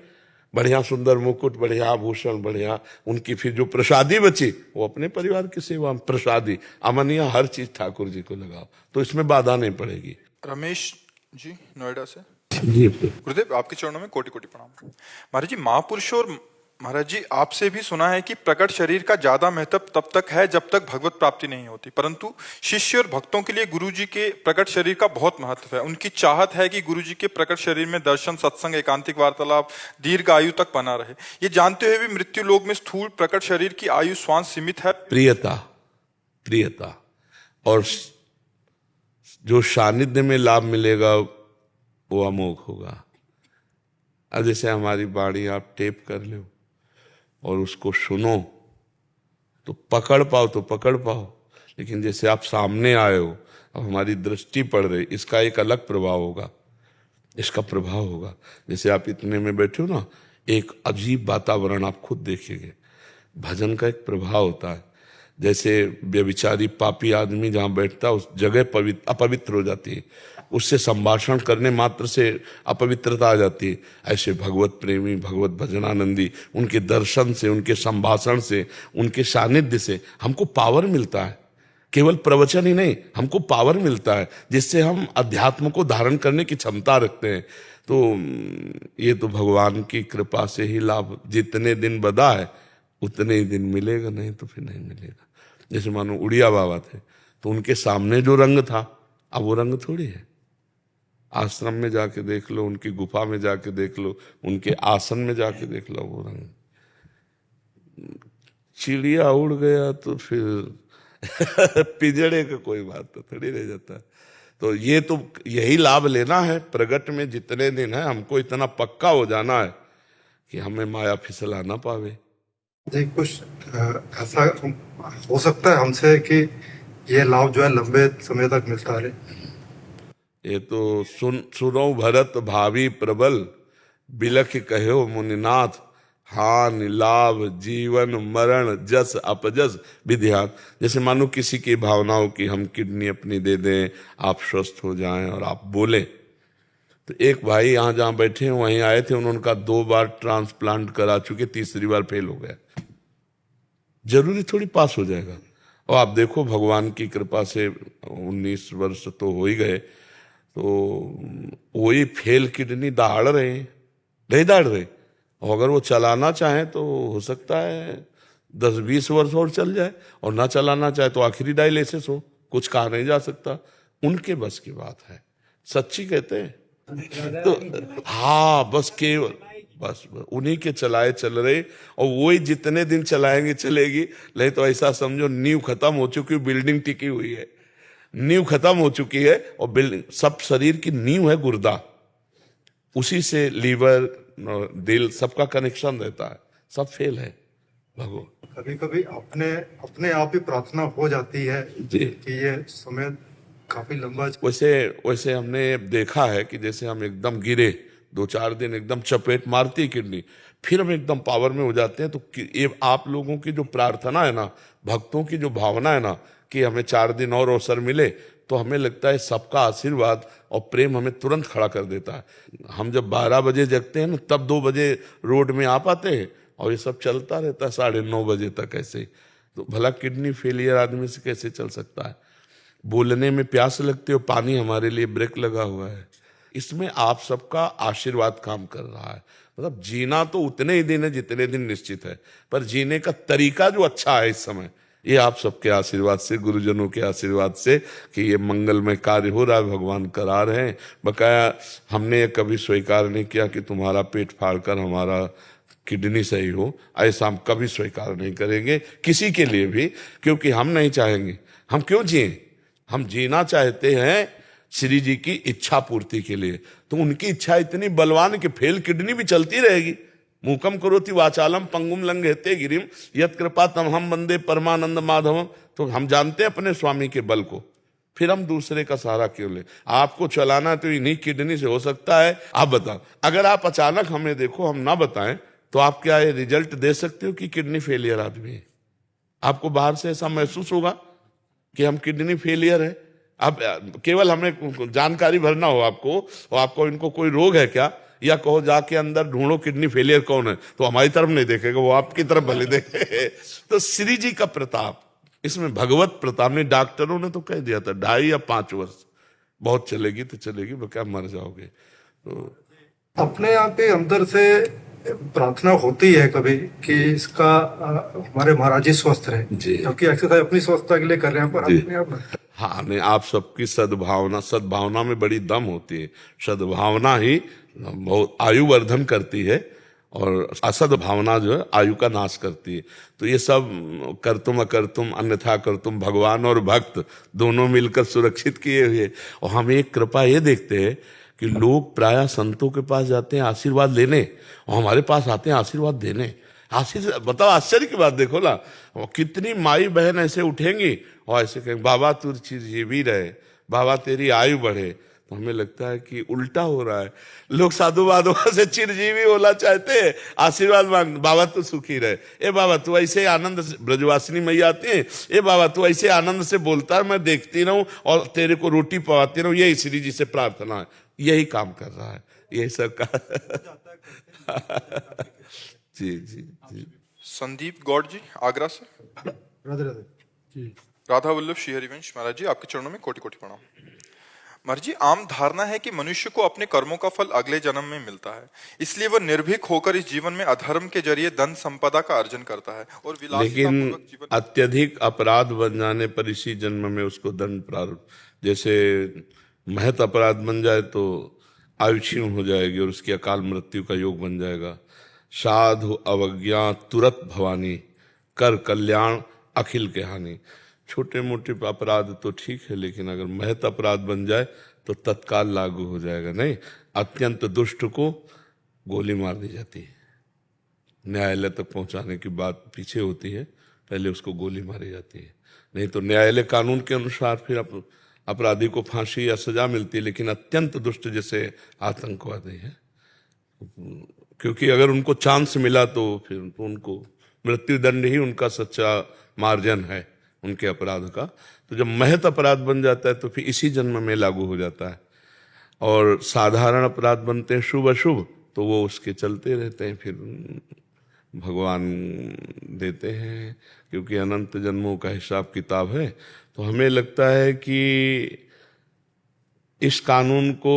बढ़िया सुंदर मुकुट, बढ़िया आभूषण, बढ़िया उनकी फिर जो प्रसादी बची वो अपने परिवार की सेवा में, प्रसादी अमनिया हर चीज ठाकुर जी को लगाओ, तो इसमें बाधा नहीं पड़ेगी। रमेश जी नोएडा से। जी गुरुदेव, आपके चरणों में कोटि कोटि प्रणाम। महाराज जी, महापुरुषों और महाराज जी आपसे भी सुना है कि प्रकट शरीर का ज्यादा महत्व तब तक है जब तक भगवत प्राप्ति नहीं होती, परंतु शिष्य और भक्तों के लिए गुरु जी के प्रकट शरीर का बहुत महत्व है। उनकी चाहत है कि गुरु जी के प्रकट शरीर में दर्शन, सत्संग, एकांतिक वार्तालाप दीर्घ आयु तक बना रहे। ये जानते हुए भी मृत्यु लोक में स्थूल प्रकट शरीर की आयु श्वास सीमित है। प्रियता और जो सानिध्य में लाभ मिलेगा वो अमोघ होगा। अब जैसे हमारी बाणी आप टेप कर लो और उसको सुनो तो पकड़ पाओ तो पकड़ पाओ, लेकिन जैसे आप सामने आए हो, अब हमारी दृष्टि पड़ रही, इसका एक अलग प्रभाव होगा, इसका प्रभाव होगा। जैसे आप इतने में बैठे हो ना, एक अजीब वातावरण आप खुद देखिएगा। भजन का एक प्रभाव होता है, जैसे व्यभिचारी पापी आदमी जहाँ बैठता है उस जगह अपवित्र हो जाती है, उससे संभाषण करने मात्र से अपवित्रता आ जाती है। ऐसे भगवत प्रेमी, भगवत भजनानंदी, उनके दर्शन से, उनके संभाषण से, उनके सानिध्य से हमको पावर मिलता है। केवल प्रवचन ही नहीं, हमको पावर मिलता है जिससे हम अध्यात्म को धारण करने की क्षमता रखते हैं। तो ये तो भगवान की कृपा से ही लाभ, जितने दिन बदा है उतने ही दिन मिलेगा, नहीं तो फिर नहीं मिलेगा। जैसे मानो उड़िया बाबा थे, तो उनके सामने जो रंग था अब वो रंग थोड़ी है। आश्रम में जाके देख लो, उनकी गुफा में जाके देख लो, उनके आसन में जाके देख लो, वो रंग। चिड़िया उड़ गया तो फिर पिजड़े का कोई बात तो थोड़ी रह जाता है। तो ये तो यही लाभ लेना है प्रगट में जितने दिन है, हमको इतना पक्का हो जाना है कि हमें माया फिसला ना पावे। जी कुछ ऐसा हो सकता है हमसे कि ये लाभ जो है लंबे समय तक मिलता रहे। ये तो सुनो भरत भावी प्रबल, बिलख कहो मुनिनाथ, हानि लाभ जीवन मरण जस अपजस विध्यात। जैसे मानो किसी की भावनाओं की हम किडनी अपनी दे दें, आप स्वस्थ हो जाएं और आप बोलें। तो एक भाई यहाँ जहाँ बैठे हैं वहीं आए थे, उन्होंने कहा 2 बार ट्रांसप्लांट करा चुके, तीसरी बार फेल हो गया। जरूरी थोड़ी पास हो जाएगा। और आप देखो भगवान की कृपा से 19 वर्ष तो हो ही गए, तो वही फेल किडनी दहाड़ रहे हैं, नहीं दहाड़ रहे। और अगर वो चलाना चाहे तो हो सकता है 10-20 वर्ष और चल जाए, और ना चलाना चाहे तो आखिरी डायलिसिस हो, कुछ कहा नहीं जा सकता। उनके बस की बात है, सच्ची कहते हैं। तो हाँ, बस केवल बस उन्हीं के चलाए चल रहे, और वही जितने दिन चलाएंगे चलेगी। नहीं तो ऐसा समझो नींव खत्म हो चुकी, बिल्डिंग टिकी हुई है, नींव खत्म हो चुकी है, और बिल्डिंग सब शरीर की नींव है गुर्दा, उसी से लीवर दिल सबका कनेक्शन रहता है, सब फेल है भगवान। कभी कभी अपने आप ही प्रार्थना हो जाती है जी। कि ये समय काफी लंबा। वैसे हमने देखा है कि जैसे हम एकदम गिरे, 2-4 दिन एकदम चपेट मारती है किडनी, फिर हम एकदम पावर में हो जाते हैं। तो ये आप लोगों की जो प्रार्थना है ना, भक्तों की जो भावना है ना कि हमें 4 दिन और अवसर मिले, तो हमें लगता है सबका आशीर्वाद और प्रेम हमें तुरंत खड़ा कर देता है। हम जब 12 बजे जगते हैं ना, तब 2 बजे रोड में आ पाते हैं, और ये सब चलता रहता है 9:30 बजे तक ऐसे। तो भला किडनी फेलियर आदमी से कैसे चल सकता है? बोलने में प्यास लगती है, पानी हमारे लिए ब्रेक लगा हुआ है। इसमें आप सबका आशीर्वाद काम कर रहा है। मतलब जीना तो उतने ही दिन है जितने दिन निश्चित है, पर जीने का तरीका जो अच्छा है इस समय, ये आप सबके आशीर्वाद से, गुरुजनों के आशीर्वाद से कि ये मंगलमय कार्य हो रहा है, भगवान करा रहे हैं। बकाया हमने ये कभी स्वीकार नहीं किया कि तुम्हारा पेट फाड़कर हमारा किडनी सही हो, ऐसा हम कभी स्वीकार नहीं करेंगे किसी के लिए भी, क्योंकि हम नहीं चाहेंगे। हम क्यों जिए? हम जीना चाहते हैं श्री जी की इच्छा पूर्ति के लिए। तो उनकी इच्छा इतनी बलवान कि फेल किडनी भी चलती रहेगी। मूकम करोति वाचालम पंगुम लंघयते गिरिम यत कृपा तमहम वंदे परमानंद माधवम। तो हम जानते हैं अपने स्वामी के बल को, फिर हम दूसरे का सहारा क्यों ले? आपको चलाना तो इन्हीं किडनी से हो सकता है। आप बताओ, अगर आप अचानक हमें देखो, हम ना बताएं, तो आप क्या ये रिजल्ट दे सकते हो कि किडनी फेलियर आदमी है? आपको बाहर से ऐसा महसूस होगा कि हम किडनी फेलियर है? अब केवल हमें जानकारी भरना हो आपको, और आपको इनको कोई रोग है क्या, या कहो जाके अंदर ढूंढो किडनी फेलियर कौन है, तो हमारी तरफ नहीं देखेगा, वो आपकी तरफ भले देखे। तो श्री जी का प्रताप, इसमें भगवत प्रताप ने, डॉक्टरों ने तो कह दिया था 2.5 या 5 वर्ष बहुत चलेगी तो चलेगी, क्या मर जाओगे। तो अपने आप ही अंदर से प्रार्थना होती है कभी कि इसका हमारे महाराज जी स्वस्थ रहे, क्योंकि एक्सरसाइज अपनी स्वस्थता के लिए कर रहे हैं, पर अपने आप। हाँ, नहीं, आप सबकी सद्भावना में बड़ी दम होती है। सद्भावना ही बहुत आयु वर्धन करती है, और असद्भावना जो है आयु का नाश करती है। तो ये सब करतुम अकर्तुम अन्यथा करतुम, भगवान और भक्त दोनों मिलकर सुरक्षित किए हुए। और हम एक कृपा ये देखते हैं कि लोग प्रायः संतों के पास जाते हैं आशीर्वाद लेने, और हमारे पास आते हैं आशीर्वाद देने। बताओ, आश्चर्य की बात देखो ना, कितनी माई बहन ऐसे उठेंगी और ऐसे कहेंगे बाबा तू चिरजीवी रहे, बाबा तेरी आयु बढ़े। तो हमें लगता है कि उल्टा हो रहा है। लोग साधु बाधुआ से चिरजीवी होना चाहते हैं, आशीर्वाद मांग, बाबा तू सुखी रहे, ए बाबा तू ऐसे आनंद से, ब्रजवासिनी मैया आती है, ए बाबा तू ऐसे आनंद से बोलता है, मैं देखती रहूं और तेरे को रोटी पवाती रहूं। यही श्री जी से प्रार्थना है, यही काम कर रहा है, यही सब का। जी जी जी। संदीप गौड़ जी आगरा से। राधे राधे। राधा वल्लभ श्री हरिवंश महाराज जी, आपके चरणों में कोटि कोटि प्रणाम। महाराज जी, आम धारणा है कि मनुष्य को अपने कर्मों का फल अगले जन्म में मिलता है, इसलिए वह निर्भीक होकर इस जीवन में अधर्म के जरिए धन संपदा का अर्जन करता है और लेकिन अत्यधिक अपराध बन जाने पर इसी जन्म में उसको दंड प्राप्त, जैसे महत अपराध बन जाए तो आयु क्षीण हो जाएगी और उसकी अकाल मृत्यु का योग बन जाएगा। साधु अवज्ञा तुरत भवानी, कर कल्याण अखिल के हानि। छोटे मोटे अपराध तो ठीक है, लेकिन अगर महत अपराध बन जाए तो तत्काल लागू हो जाएगा। नहीं, अत्यंत दुष्ट को गोली मार दी जाती है, न्यायालय तक पहुंचाने की बात पीछे होती है, पहले उसको गोली मारी जाती है। नहीं तो न्यायालय कानून के अनुसार फिर अपराधी को फांसी या सजा मिलती है, लेकिन अत्यंत दुष्ट जैसे आतंकवादी है, क्योंकि अगर उनको चांस मिला तो फिर तो उनको मृत्युदंड ही उनका सच्चा मार्जन है उनके अपराध का। तो जब महत अपराध बन जाता है तो फिर इसी जन्म में लागू हो जाता है, और साधारण अपराध बनते हैं शुभ अशुभ, तो वो उसके चलते रहते हैं, फिर भगवान देते हैं, क्योंकि अनंत जन्मों का हिसाब किताब है। तो हमें लगता है कि इस कानून को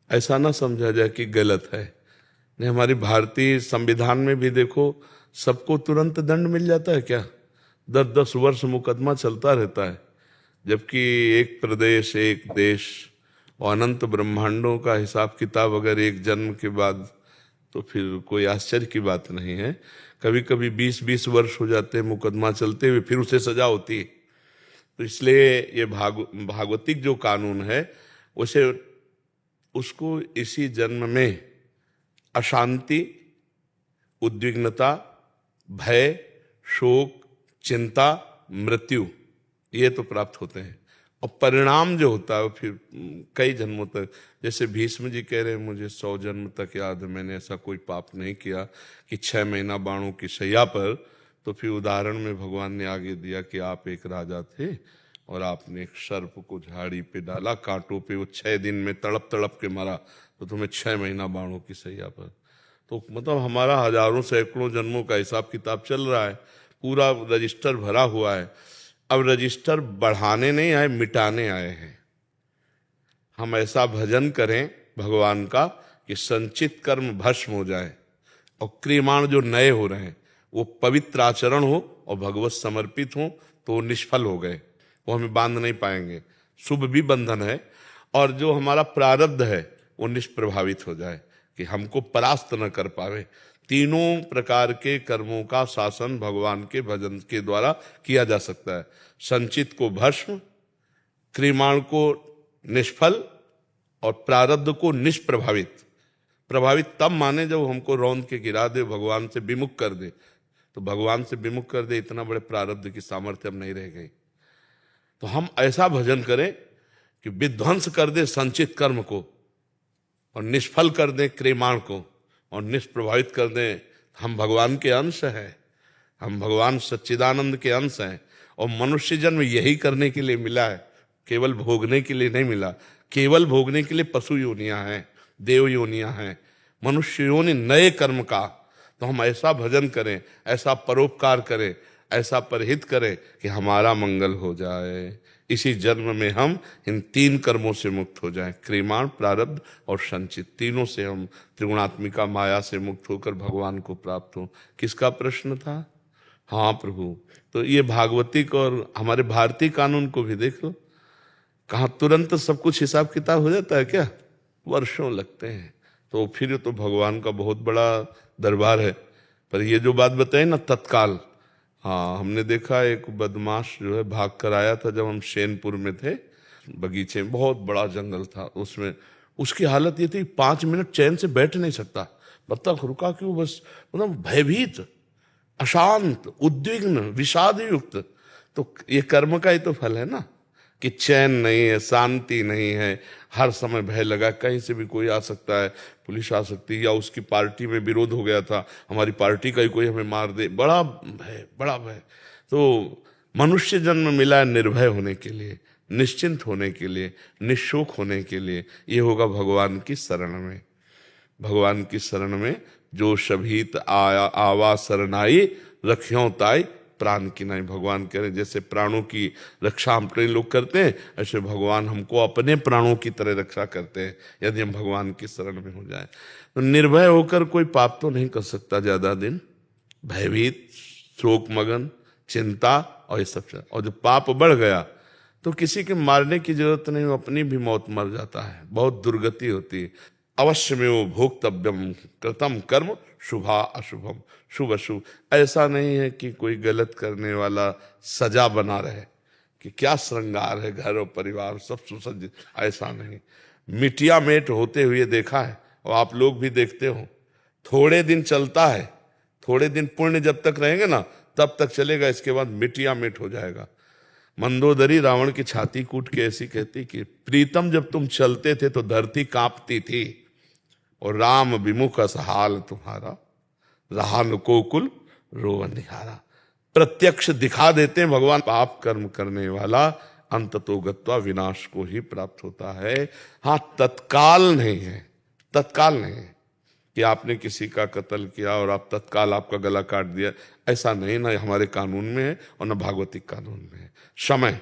ऐसा ना समझा जाए कि गलत है। नहीं, हमारी भारतीय संविधान में भी देखो, सबको तुरंत दंड मिल जाता है क्या? 10-10 वर्ष मुकदमा चलता रहता है, जबकि एक प्रदेश एक देश और अनंत ब्रह्मांडों का हिसाब किताब अगर एक जन्म के बाद, तो फिर कोई आश्चर्य की बात नहीं है। कभी कभी 20-20 वर्ष हो जाते हैं मुकदमा चलते हुए, फिर उसे सजा होती है। तो इसलिए ये भागवतिक जो कानून है उसे उसको इसी जन्म में अशांति, उद्विग्नता, भय, शोक, चिंता, मृत्यु, ये तो प्राप्त होते हैं। और परिणाम जो होता है वो फिर कई जन्मों तक, जैसे भीष्म जी कह रहे हैं मुझे 100 जन्म तक याद है, मैंने ऐसा कोई पाप नहीं किया, कि 6 महीना बाणों की शैया पर। तो फिर उदाहरण में भगवान ने आगे दिया कि आप एक राजा थे और आपने एक सर्प को झाड़ी पे डाला, कांटों पे, वो 6 दिन में तड़प तड़प के मरा, तो तुम्हें 6 महीना बाणों की शैया पर। तो मतलब हमारा हजारों सैकड़ों जन्मों का हिसाब किताब चल रहा है, पूरा रजिस्टर भरा हुआ है। अब रजिस्टर बढ़ाने नहीं आए, मिटाने आए हैं। हम ऐसा भजन करें भगवान का कि संचित कर्म भस्म हो जाए, और क्रियमाण जो नए हो रहे हैं वो पवित्र आचरण हो और भगवत समर्पित हो, तो निष्फल हो गए, वो हमें बांध नहीं पाएंगे। शुभ भी बंधन है, और जो हमारा प्रारब्ध है वो निष्प्रभावित हो जाए, कि हमको परास्त न कर पावे। तीनों प्रकार के कर्मों का शासन भगवान के भजन के द्वारा किया जा सकता है। संचित को भस्म, क्रियमाण को निष्फल, और प्रारब्ध को निष्प्रभावित। प्रभावित तब माने जब हमको रौंद के गिरा दे, भगवान से विमुख कर दे। तो भगवान से विमुख कर दे, इतना बड़े प्रारब्ध की सामर्थ्य अब नहीं रह गई। तो हम ऐसा भजन करें कि विध्वंस कर दे संचित कर्म को, और निष्फल कर दें क्रियमाण को, और निष्प्रभावित कर दें। हम भगवान के अंश हैं, हम भगवान सच्चिदानंद के अंश हैं, और मनुष्य जन्म यही करने के लिए मिला है, केवल भोगने के लिए नहीं मिला। केवल भोगने के लिए पशु योनियां हैं, देव योनियां हैं, मनुष्य योनि नए कर्म का। तो हम ऐसा भजन करें, ऐसा परोपकार करें, ऐसा परहित करें कि हमारा मंगल हो जाए। इसी जन्म में हम इन 3 कर्मों से मुक्त हो जाएं, क्रियमाण, प्रारब्ध और संचित। तीनों से हम त्रिगुणात्मिका माया से मुक्त होकर भगवान को प्राप्त हो। किसका प्रश्न था? हाँ प्रभु। तो ये भागवतिक और हमारे भारतीय कानून को भी देख लो, कहाँ तुरंत सब कुछ हिसाब किताब हो जाता है क्या? वर्षों लगते हैं। तो फिर तो भगवान का बहुत बड़ा दरबार है। पर ये जो बात बताई ना तत्काल, हाँ हमने देखा एक बदमाश जो है भाग कर आया था, जब हम शेनपुर में थे, बगीचे में बहुत बड़ा जंगल था, उसमें उसकी हालत ये थी 5 मिनट चैन से बैठ नहीं सकता। बत्तख रुका क्यों? बस मतलब भयभीत, अशांत, उद्विग्न, विषाद युक्त। तो ये कर्म का ही तो फल है ना, कि चैन नहीं है, शांति नहीं है, हर समय भय लगा, कहीं से भी कोई आ सकता है, पुलिस आ सकती है, या उसकी पार्टी में विरोध हो गया था, हमारी पार्टी का ही कोई हमें मार दे, बड़ा भय, बड़ा भय। तो मनुष्य जन्म मिला है निर्भय होने के लिए, निश्चिंत होने के लिए, निशोक होने के लिए। ये होगा भगवान की शरण में। भगवान की शरण में जो शभीत आया आवा शरणाई, रखियों ताई प्राण की नहीं। भगवान कह रहे जैसे प्राणों की रक्षा हम कई लोग करते हैं, ऐसे भगवान हमको अपने प्राणों की तरह रक्षा करते हैं, यदि हम भगवान की शरण में हो जाए। तो निर्भय होकर कोई पाप तो नहीं कर सकता ज्यादा दिन, भयभीत, शोक मगन, चिंता और ये सब। और जब पाप बढ़ गया तो किसी के मारने की जरूरत नहीं, वो अपनी भी मौत मर जाता है, बहुत दुर्गति होती है। अवश्यमेव भोक्तव्यम कृतम कर्म शुभा अशुभम, शुभ अशुभ। ऐसा नहीं है कि कोई गलत करने वाला सजा बना रहे कि क्या श्रृंगार है घर और परिवार सब सुसज्जित, ऐसा नहीं। मिटिया मेट होते हुए देखा है और आप लोग भी देखते हो, थोड़े दिन चलता है, थोड़े दिन पुण्य जब तक रहेंगे ना तब तक चलेगा, इसके बाद मिटिया मेट हो जाएगा। मंदोदरी रावण की छाती कूट के ऐसी कहती कि प्रीतम जब तुम चलते थे तो धरती कांपती थी और राम विमुख असहाल तुम्हारा, रहा न कोकुल रोवन निहारा। प्रत्यक्ष दिखा देते हैं भगवान, पाप कर्म करने वाला अंततो गत्वा विनाश को ही प्राप्त होता है। हाँ, तत्काल नहीं है, तत्काल नहीं है कि आपने किसी का कत्ल किया और आप तत्काल आपका गला काट दिया, ऐसा नहीं, ना हमारे कानून में है और न भागवतिक कानून में है। समय,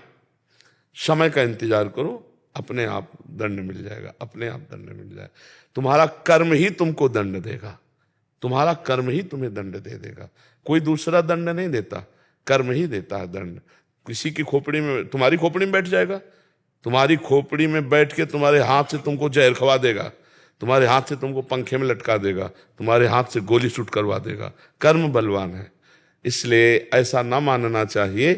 समय का इंतजार करो, अपने आप दंड मिल जाएगा, अपने आप दंड मिल जाएगा। तुम्हारा कर्म ही तुमको दंड देगा, तुम्हारा कर्म ही तुम्हें दंड दे देगा, कोई दूसरा दंड नहीं देता, कर्म ही देता है दंड। किसी की खोपड़ी में, तुम्हारी खोपड़ी में बैठ जाएगा, तुम्हारी खोपड़ी में बैठ के तुम्हारे हाथ से तुमको जहर खवा देगा, तुम्हारे हाथ से तुमको पंखे में लटका देगा, तुम्हारे हाथ से गोली शूट करवा देगा। कर्म बलवान है, इसलिए ऐसा ना मानना चाहिए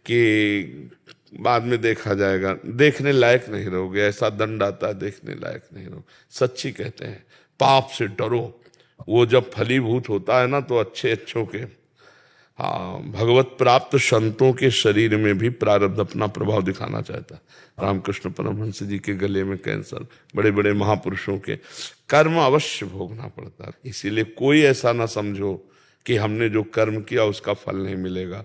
कि बाद में देखा जाएगा, देखने लायक नहीं रहोगे, ऐसा दंड आता है देखने लायक नहीं रहोगे। सच्ची कहते हैं पाप से डरो, वो जब फलीभूत होता है ना तो अच्छों के, हाँ, भगवत प्राप्त संतों के शरीर में भी प्रारब्ध अपना प्रभाव दिखाना चाहता है। रामकृष्ण परमहंस जी के गले में कैंसर, बड़े बड़े महापुरुषों के, कर्म अवश्य भोगना पड़ता है। इसीलिए कोई ऐसा ना समझो कि हमने जो कर्म किया उसका फल नहीं मिलेगा।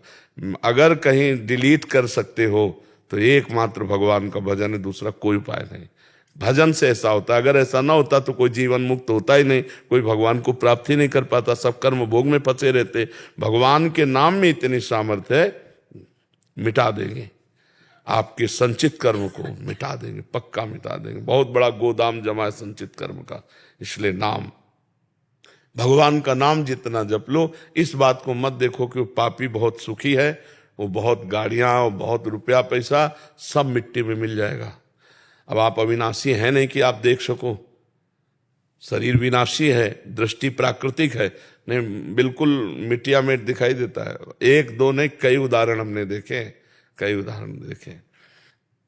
अगर कहीं डिलीट कर सकते हो तो एकमात्र भगवान का भजन है, दूसरा कोई उपाय नहीं। भजन से ऐसा होता है, अगर ऐसा ना होता तो कोई जीवन मुक्त होता ही नहीं, कोई भगवान को प्राप्त ही नहीं कर पाता, सब कर्म भोग में फंसे रहते। भगवान के नाम में इतनी सामर्थ्य है, मिटा देंगे आपके संचित कर्म को, मिटा देंगे, पक्का मिटा देंगे। बहुत बड़ा गोदाम जमा है संचित कर्म का, इसलिए नाम, भगवान का नाम जितना जप लो। इस बात को मत देखो कि वो पापी बहुत सुखी है, वो बहुत गाड़ियां और बहुत रुपया पैसा सब मिट्टी में मिल जाएगा। अब आप अविनाशी हैं नहीं कि आप देख सको, शरीर विनाशी है, दृष्टि प्राकृतिक है, नहीं, बिल्कुल मिट्टिया मेट दिखाई देता है। एक दो नहीं, कई उदाहरण हमने देखे, कई उदाहरण देखे।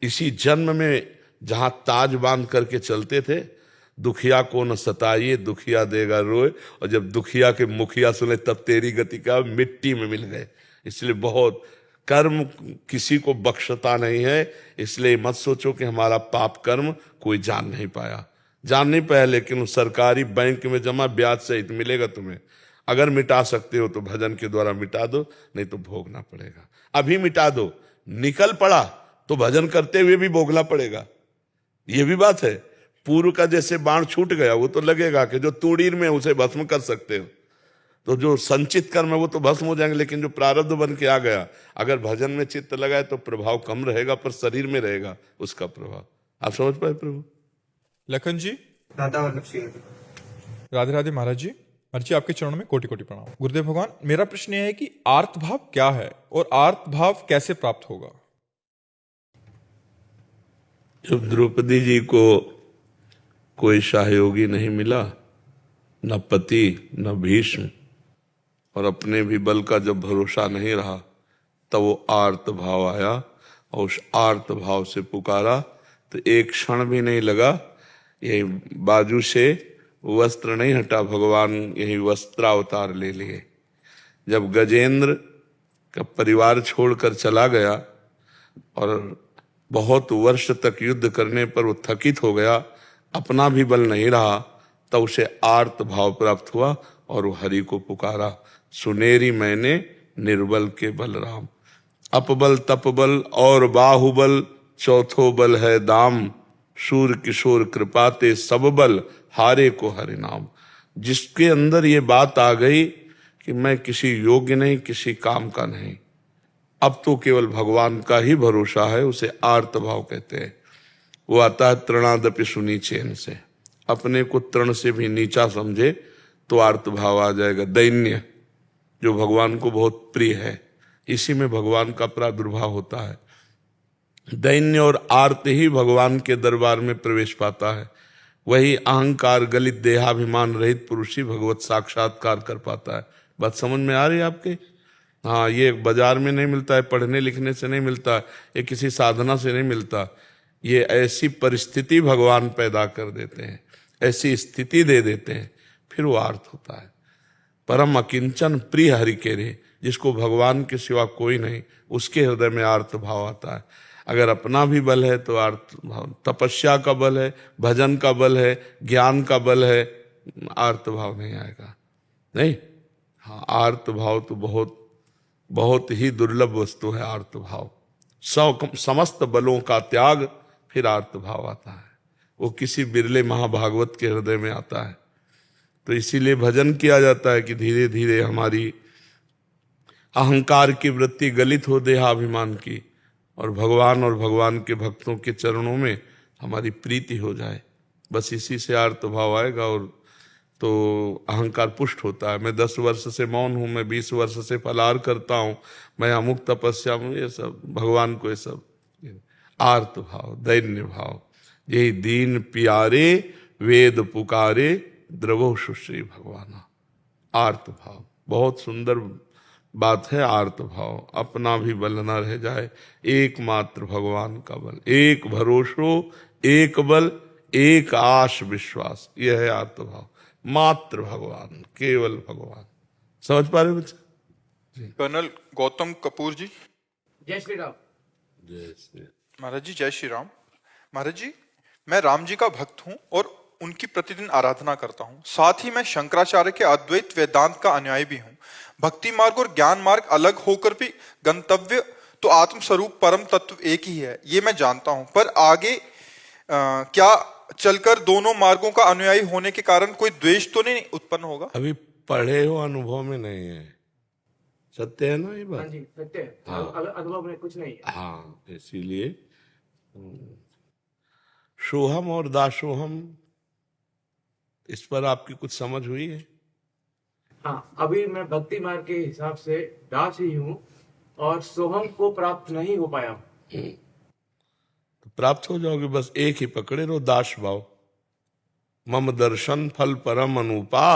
इसी जन्म में जहां ताज बांध करके चलते थे, दुखिया को न सताइए दुखिया देगा रोए, और जब दुखिया के मुखिया सुने तब तेरी गति का, मिट्टी में मिल गए। इसलिए बहुत कर्म किसी को बख्शता नहीं है, इसलिए मत सोचो कि हमारा पाप कर्म कोई जान नहीं पाया, जान नहीं पाया, लेकिन सरकारी बैंक में जमा ब्याज सहित मिलेगा तुम्हें। अगर मिटा सकते हो तो भजन के द्वारा मिटा दो, नहीं तो भोगना पड़ेगा। अभी मिटा दो, निकल पड़ा तो भजन करते हुए भी भोगना पड़ेगा, ये भी बात है। पूर्व का जैसे बाण छूट गया, वो तो लगेगा कि जो तूड़ीर में उसे भस्म कर सकते हो, तो जो संचित कर्म है वो तो भस्म हो जाएंगे, लेकिन जो प्रारब्ध बन के आ गया, अगर भजन में चित्त लगाए तो प्रभाव कम रहेगा, पर शरीर में रहेगा उसका प्रभाव। आप समझ पाए प्रभु? लखन जी, दादा वल्लभ सिंह। राधे राधे महाराज जी। महाराज जी, आपके चरणों में कोटि कोटि प्रणाम। गुरुदेव भगवान, मेरा प्रश्न यह है कि आर्त भाव क्या है और आर्त भाव कैसे प्राप्त होगा? जब द्रौपदी जी को कोई सहयोगी नहीं मिला, न पति न भीष्म, और अपने भी बल का जब भरोसा नहीं रहा, तब वो आर्त भाव आया और उस आर्त भाव से पुकारा तो एक क्षण भी नहीं लगा, यही बाजू से वस्त्र नहीं हटा, भगवान यही वस्त्रावतार ले लिए। जब गजेंद्र का परिवार छोड़कर चला गया और बहुत वर्ष तक युद्ध करने पर वो थकित हो गया, अपना भी बल नहीं रहा, तब उसे आर्त भाव प्राप्त हुआ और वो हरि को पुकारा। सुनेरी मैंने निर्बल के बलराम, अपबल तपबल और बाहुबल, चौथो बल है दाम, शूर किशोर कृपाते सब बल, हारे को हरि नाम। जिसके अंदर ये बात आ गई कि मैं किसी योग्य नहीं, किसी काम का नहीं, अब तो केवल भगवान का ही भरोसा है, उसे आर्त भाव कहते हैं। वो आता है तृणादपि सुनी चैन से, अपने को तृण से भी नीचा समझे तो आर्त भाव आ जाएगा। दैन्य जो भगवान को बहुत प्रिय है, इसी में भगवान का प्रादुर्भाव होता है। दैन्य और आर्त ही भगवान के दरबार में प्रवेश पाता है। वही अहंकार गलित देहाभिमान रहित पुरुष ही भगवत साक्षात्कार कर पाता है। बात समझ में आ रही है आपके? हाँ, ये बाजार में नहीं मिलता है, पढ़ने लिखने से नहीं मिलता, ये किसी साधना से नहीं मिलता। ये ऐसी परिस्थिति भगवान पैदा कर देते हैं, ऐसी स्थिति दे देते हैं, फिर वो आर्त होता है। परम अकिंचन प्रिय हरि के रे, जिसको भगवान के सिवा कोई नहीं, उसके हृदय में आर्त भाव आता है। अगर अपना भी बल है तो आर्त भाव, तपस्या का बल है, भजन का बल है, ज्ञान का बल है, आर्त भाव नहीं आएगा। नहीं, हाँ, आर्त भाव तो बहुत बहुत ही दुर्लभ वस्तु है। आर्त भाव समस्त बलों का त्याग, फिर आर्त भाव आता है। वो किसी बिरले महाभागवत के हृदय में आता है। तो इसीलिए भजन किया जाता है कि धीरे धीरे हमारी अहंकार की वृत्ति गलित हो देहाभिमान की, और भगवान के भक्तों के चरणों में हमारी प्रीति हो जाए। बस इसी से आर्त भाव आएगा, और तो अहंकार पुष्ट होता है। मैं 10 वर्ष से मौन हूं, मैं 20 वर्ष से फलाहार करता हूं, मैं अमुक तपस्या में, ये सब भगवान को, ये सब आर्त भाव, दैन्य भाव। यही दीन प्यारे वेद पुकारे, द्रवो सुश्री भगवाना। आर्त भाव बहुत सुंदर बात है। आर्त भाव, अपना भी बल न रह जाए, एकमात्र भगवान का बल, एक भरोसो, एक बल, एक आश विश्वास, यह है आर्त भाव। मात्र भगवान, केवल भगवान। समझ पा रहे बच्चे? कर्नल गौतम कपूर जी। जय श्री राम। जय श्री महाराज जी, जय श्री राम। महाराज जी, मैं राम जी का भक्त हूँ और उनकी प्रतिदिन आराधना करता हूँ। साथ ही मैं शंकराचार्य के अद्वैत वेदांत का अनुयायी भी हूँ। भक्ति मार्ग और ज्ञान मार्ग अलग होकर भी गंतव्य तो आत्म स्वरूप परम तत्व एक ही है, ये मैं जानता हूँ। पर आगे क्या चलकर दोनों मार्गों का अनुयायी होने के कारण कोई द्वेष तो नहीं उत्पन्न होगा? अभी पढ़े हो, अनुभव में नहीं है। सत्य है ना ये बात? हाँ जी, सत्य है। हाँ। अनुभव में कुछ नहीं है। हाँ, इसीलिए सोहम और दासोहम, इस पर आपकी कुछ समझ हुई है? हाँ, अभी मैं भक्ति मार्ग के हिसाब से दास ही हूँ और सोहम को प्राप्त नहीं हो पाया हूँ। तो प्राप्त हो जाओगे, बस एक ही पकड़े रहो, दास भाव। मम दर्शन फल परम अनुपा,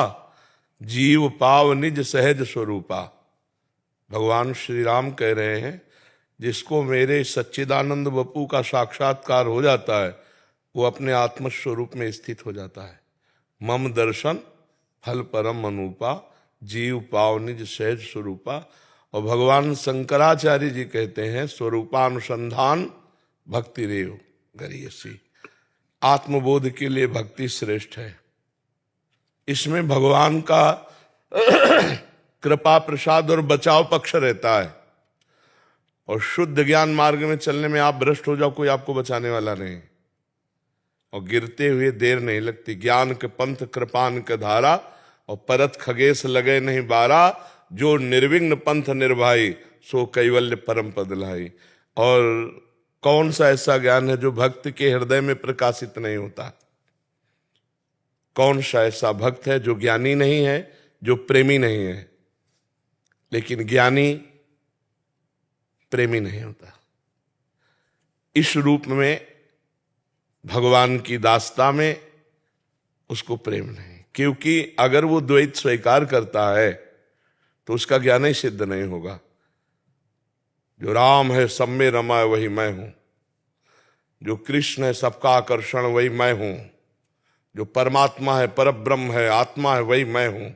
जीव पाव निज सहज स्वरूपा। भगवान श्री राम कह रहे हैं, जिसको मेरे सच्चिदानंद बपू का साक्षात्कार हो जाता है, वो अपने आत्म स्वरूप में स्थित हो जाता है। मम दर्शन फल परम अनुपा, जीव पाव निज सहज स्वरूपा। और भगवान शंकराचार्य जी कहते हैं, स्वरूपानुसंधान भक्ति रेव गरीयसी। आत्मबोध के लिए भक्ति श्रेष्ठ है। इसमें भगवान का कृपा प्रसाद और बचाव पक्ष रहता है। और शुद्ध ज्ञान मार्ग में चलने में आप भ्रष्ट हो जाओ, कोई आपको बचाने वाला नहीं। और गिरते हुए देर नहीं लगती। ज्ञान के पंथ कृपान के धारा, और परत खगेश लगे नहीं बारा। जो निर्विघ्न पंथ निर्भाई, सो कैवल्य परम पद लाई। और कौन सा ऐसा ज्ञान है जो भक्त के हृदय में प्रकाशित नहीं होता? कौन सा ऐसा भक्त है जो ज्ञानी नहीं है, जो प्रेमी नहीं है? लेकिन ज्ञानी प्रेमी नहीं होता। इस रूप में भगवान की दास्ता में उसको प्रेम नहीं, क्योंकि अगर वो द्वैत स्वीकार करता है तो उसका ज्ञान ही सिद्ध नहीं होगा। जो राम है सब में रमा है वही मैं हूं, जो कृष्ण है सबका आकर्षण वही मैं हूं, जो परमात्मा है परब्रह्म है आत्मा है वही मैं हूं।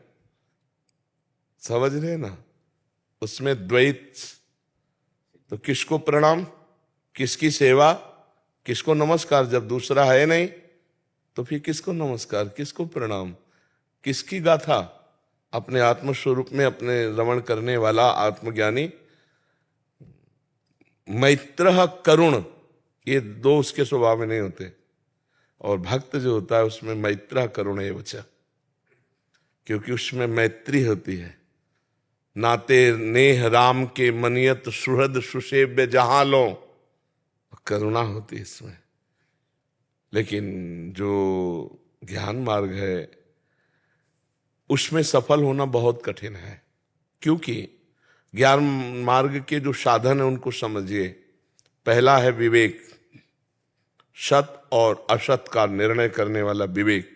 समझ रहे ना? उसमें द्वैत, तो किसको प्रणाम, किसकी सेवा, किसको नमस्कार? जब दूसरा है नहीं तो फिर किसको नमस्कार, किसको प्रणाम, किसकी गाथा? अपने आत्मस्वरूप में अपने रमण करने वाला आत्मज्ञानी। मैत्रः करुण, ये दो उसके स्वभाव में नहीं होते। और भक्त जो होता है उसमें मैत्रः करुण है वचा, क्योंकि उसमें मैत्री होती है। नाते नेह राम के मनियत सुहृद सुसेव्य जहां लो, करुणा होती है इसमें। लेकिन जो ज्ञान मार्ग है उसमें सफल होना बहुत कठिन है, क्योंकि ज्ञान मार्ग के जो साधन है उनको समझिए। पहला है विवेक, सत और असत का निर्णय करने वाला विवेक।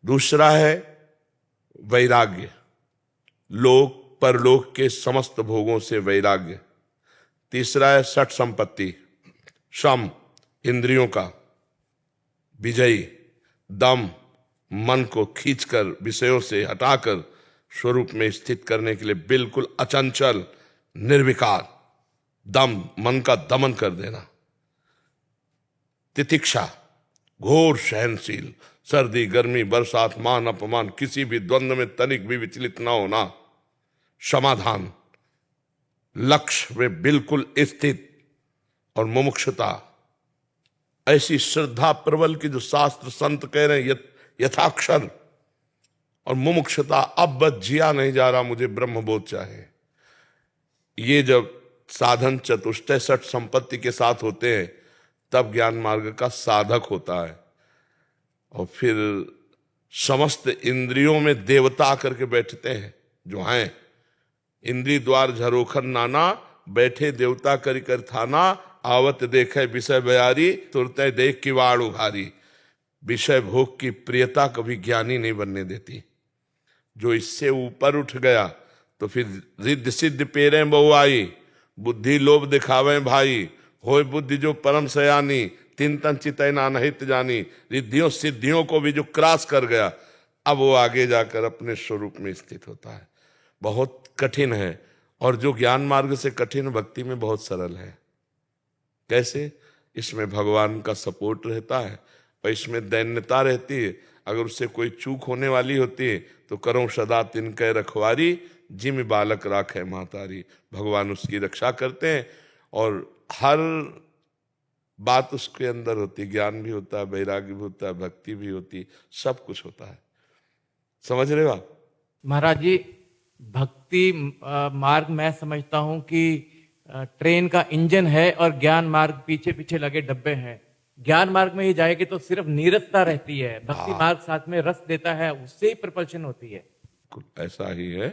दूसरा है वैराग्य, लोक परलोक के समस्त भोगों से वैराग्य। तीसरा है षट संपत्ति, शम इंद्रियों का विजयी, दम मन को खींचकर विषयों से हटाकर स्वरूप में स्थित करने के लिए बिल्कुल अचंचल निर्विकार, दम मन का दमन कर देना। तितिक्षा घोर सहनशील, सर्दी गर्मी बरसात मान अपमान किसी भी द्वंद्व में तनिक भी विचलित ना होना। समाधान, लक्ष्य में बिल्कुल स्थित। और मुमुक्षुता, ऐसी श्रद्धा प्रबल की जो शास्त्र संत कह रहे हैं यथाक्षर। और मुमुक्षुता, अब बस जिया नहीं जा रहा, मुझे ब्रह्मबोध चाहिए। ये जब साधन चतुष्टय षट संपत्ति के साथ होते हैं तब ज्ञान मार्ग का साधक होता है। और फिर समस्त इंद्रियों में देवता आकर के बैठते हैं जो हैं। इंद्री द्वार झरोखर नाना, बैठे देवता करी कर थाना। आवत देखे विषय बयारी, तुरते देख किवाड़ उघारी। विषय भोग की प्रियता कभी ज्ञानी नहीं बनने देती। जो इससे ऊपर उठ गया तो फिर रिद्ध सिद्ध पेरे बहुआई, बुद्धि लोभ दिखावे भाई। होय बुद्धि जो परम सयानी, तीन तन चितय नानहित जानी। रिद्धियों सिद्धियों को भी जो क्रॉस कर गया, अब वो आगे जाकर अपने स्वरूप में स्थित होता है। बहुत कठिन है। और जो ज्ञान मार्ग से कठिन, भक्ति में बहुत सरल है। कैसे? इसमें भगवान का सपोर्ट रहता है और इसमें दैन्यता रहती है। अगर उससे कोई चूक होने वाली होती है तो करो सदा तिनके रखवारी, जिम बालक राखे मातारी। भगवान उसकी रक्षा करते हैं और हर बात उसके अंदर होती, ज्ञान भी होता है, वैराग्य भी होता है, भक्ति भी होती, सब कुछ होता है। समझ रहे हो आप? महाराज जी, भक्ति मार्ग मैं समझता हूं कि ट्रेन का इंजन है और ज्ञान मार्ग पीछे पीछे लगे डब्बे हैं। ज्ञान मार्ग में ही जाएगी तो सिर्फ नीरसता रहती है, भक्ति मार्ग साथ में रस देता है, उससे ही प्रपल्शन होती है। ऐसा ही है।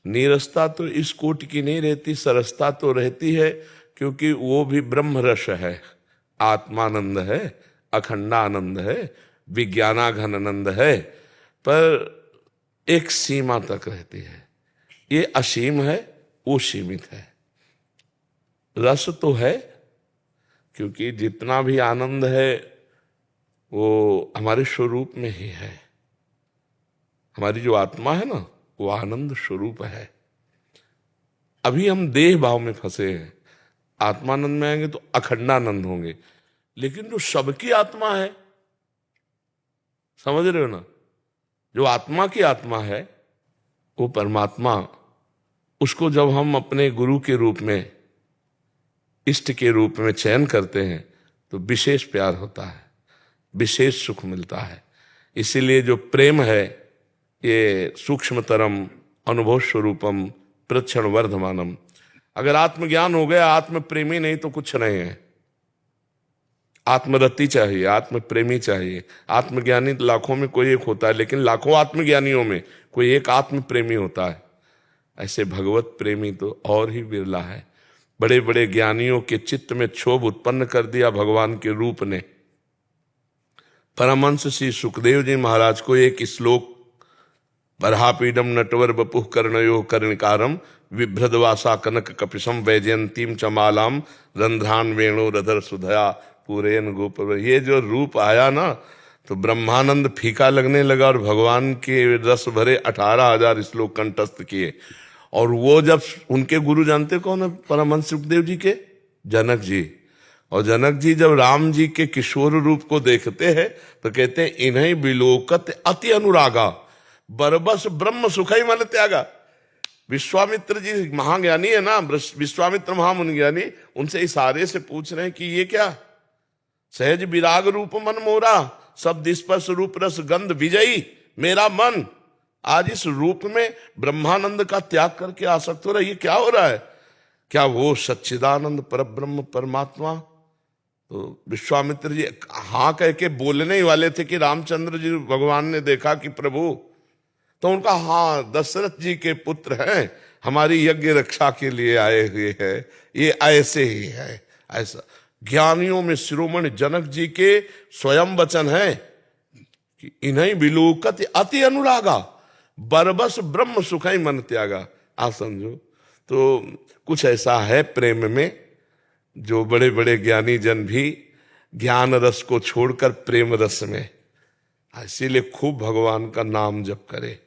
नीरसता तो इस कोटि की नहीं रहती, सरसता तो रहती है, क्योंकि वो भी ब्रह्म रस है, आत्मानंद है, अखंडानंद है, विज्ञानाघन आनंद है। पर एक सीमा तक रहती है। ये असीम है, वो सीमित है। रस तो है, क्योंकि जितना भी आनंद है वो हमारे स्वरूप में ही है। हमारी जो आत्मा है ना, वो आनंद स्वरूप है। अभी हम देह भाव में फंसे हैं। आत्मानंद में आएंगे तो अखंडानंद होंगे। लेकिन जो सबकी आत्मा है, समझ रहे हो ना, जो आत्मा की आत्मा है वो परमात्मा, उसको जब हम अपने गुरु के रूप में, इष्ट के रूप में चयन करते हैं तो विशेष प्यार होता है, विशेष सुख मिलता है। इसीलिए जो प्रेम है ये सूक्ष्मतरम अनुभव स्वरूपम प्रक्षण वर्धमानम। अगर आत्मज्ञान हो गया, आत्म प्रेमी नहीं तो कुछ नहीं है। आत्मरति चाहिए, आत्म प्रेमी चाहिए। आत्मज्ञानी लाखों में कोई एक होता है, लेकिन लाखों आत्मज्ञानियों में कोई एक आत्म प्रेमी होता है। ऐसे भगवत प्रेमी तो और ही बिरला है। बड़े बड़े ज्ञानियों के चित्त में क्षोभ उत्पन्न कर दिया भगवान के रूप ने। परमहंस श्री सुखदेव जी महाराज को एक श्लोक, बरहापीडम नटवर बपुः कर्णयो कर्णिकारम विभ्रदवासा कनक कपिशम वैजयंतीम चमालाम रंध्रान वेणु रधर सुधया पूरेन गोप। ये जो रूप आया ना, तो ब्रह्मानंद फीका लगने लगा और भगवान के रस भरे 18,000 श्लोक कंठस्थ किए। और वो जब उनके गुरु जानते कौन है? परमहंस सुखदेव जी के जनक जी। और जनक जी जब राम जी के किशोर रूप को देखते हैं तो कहते हैं, इन्हीं विलोकत अति अनुरागा बरबस ब्रह्म सुखई मन त्यागा। विश्वामित्र जी महाज्ञानी है ना, विश्वामित्र महामुनि ज्ञानी, उनसे इशारे से पूछ रहे हैं कि ये क्या? सहज विराग रूप मन मोरा, शब्द स्पर्श रूप रस गंध विजयी मेरा मन। आज इस रूप में ब्रह्मानंद का त्याग करके आसक्त हो रहा है, ये क्या हो रहा है? क्या वो सच्चिदानंद परब्रह्म परमात्मा? तो विश्वामित्र जी हाँ कह के बोलने ही वाले थे कि रामचंद्र जी भगवान ने देखा कि प्रभु, तो उनका हाँ दशरथ जी के पुत्र हैं, हमारी यज्ञ रक्षा के लिए आए हुए हैं, ये ऐसे ही है। ऐसा ज्ञानियों में शिरोमणि जनक जी के स्वयं वचन है कि इन्हीं विलोकत अति अनुरागा, बरबस ब्रह्म सुखई मन त्यागा। आप समझो तो कुछ ऐसा है प्रेम में, जो बड़े बड़े ज्ञानी जन भी ज्ञान रस को छोड़कर प्रेम रस में, इसीलिए खूब भगवान का नाम जप करे।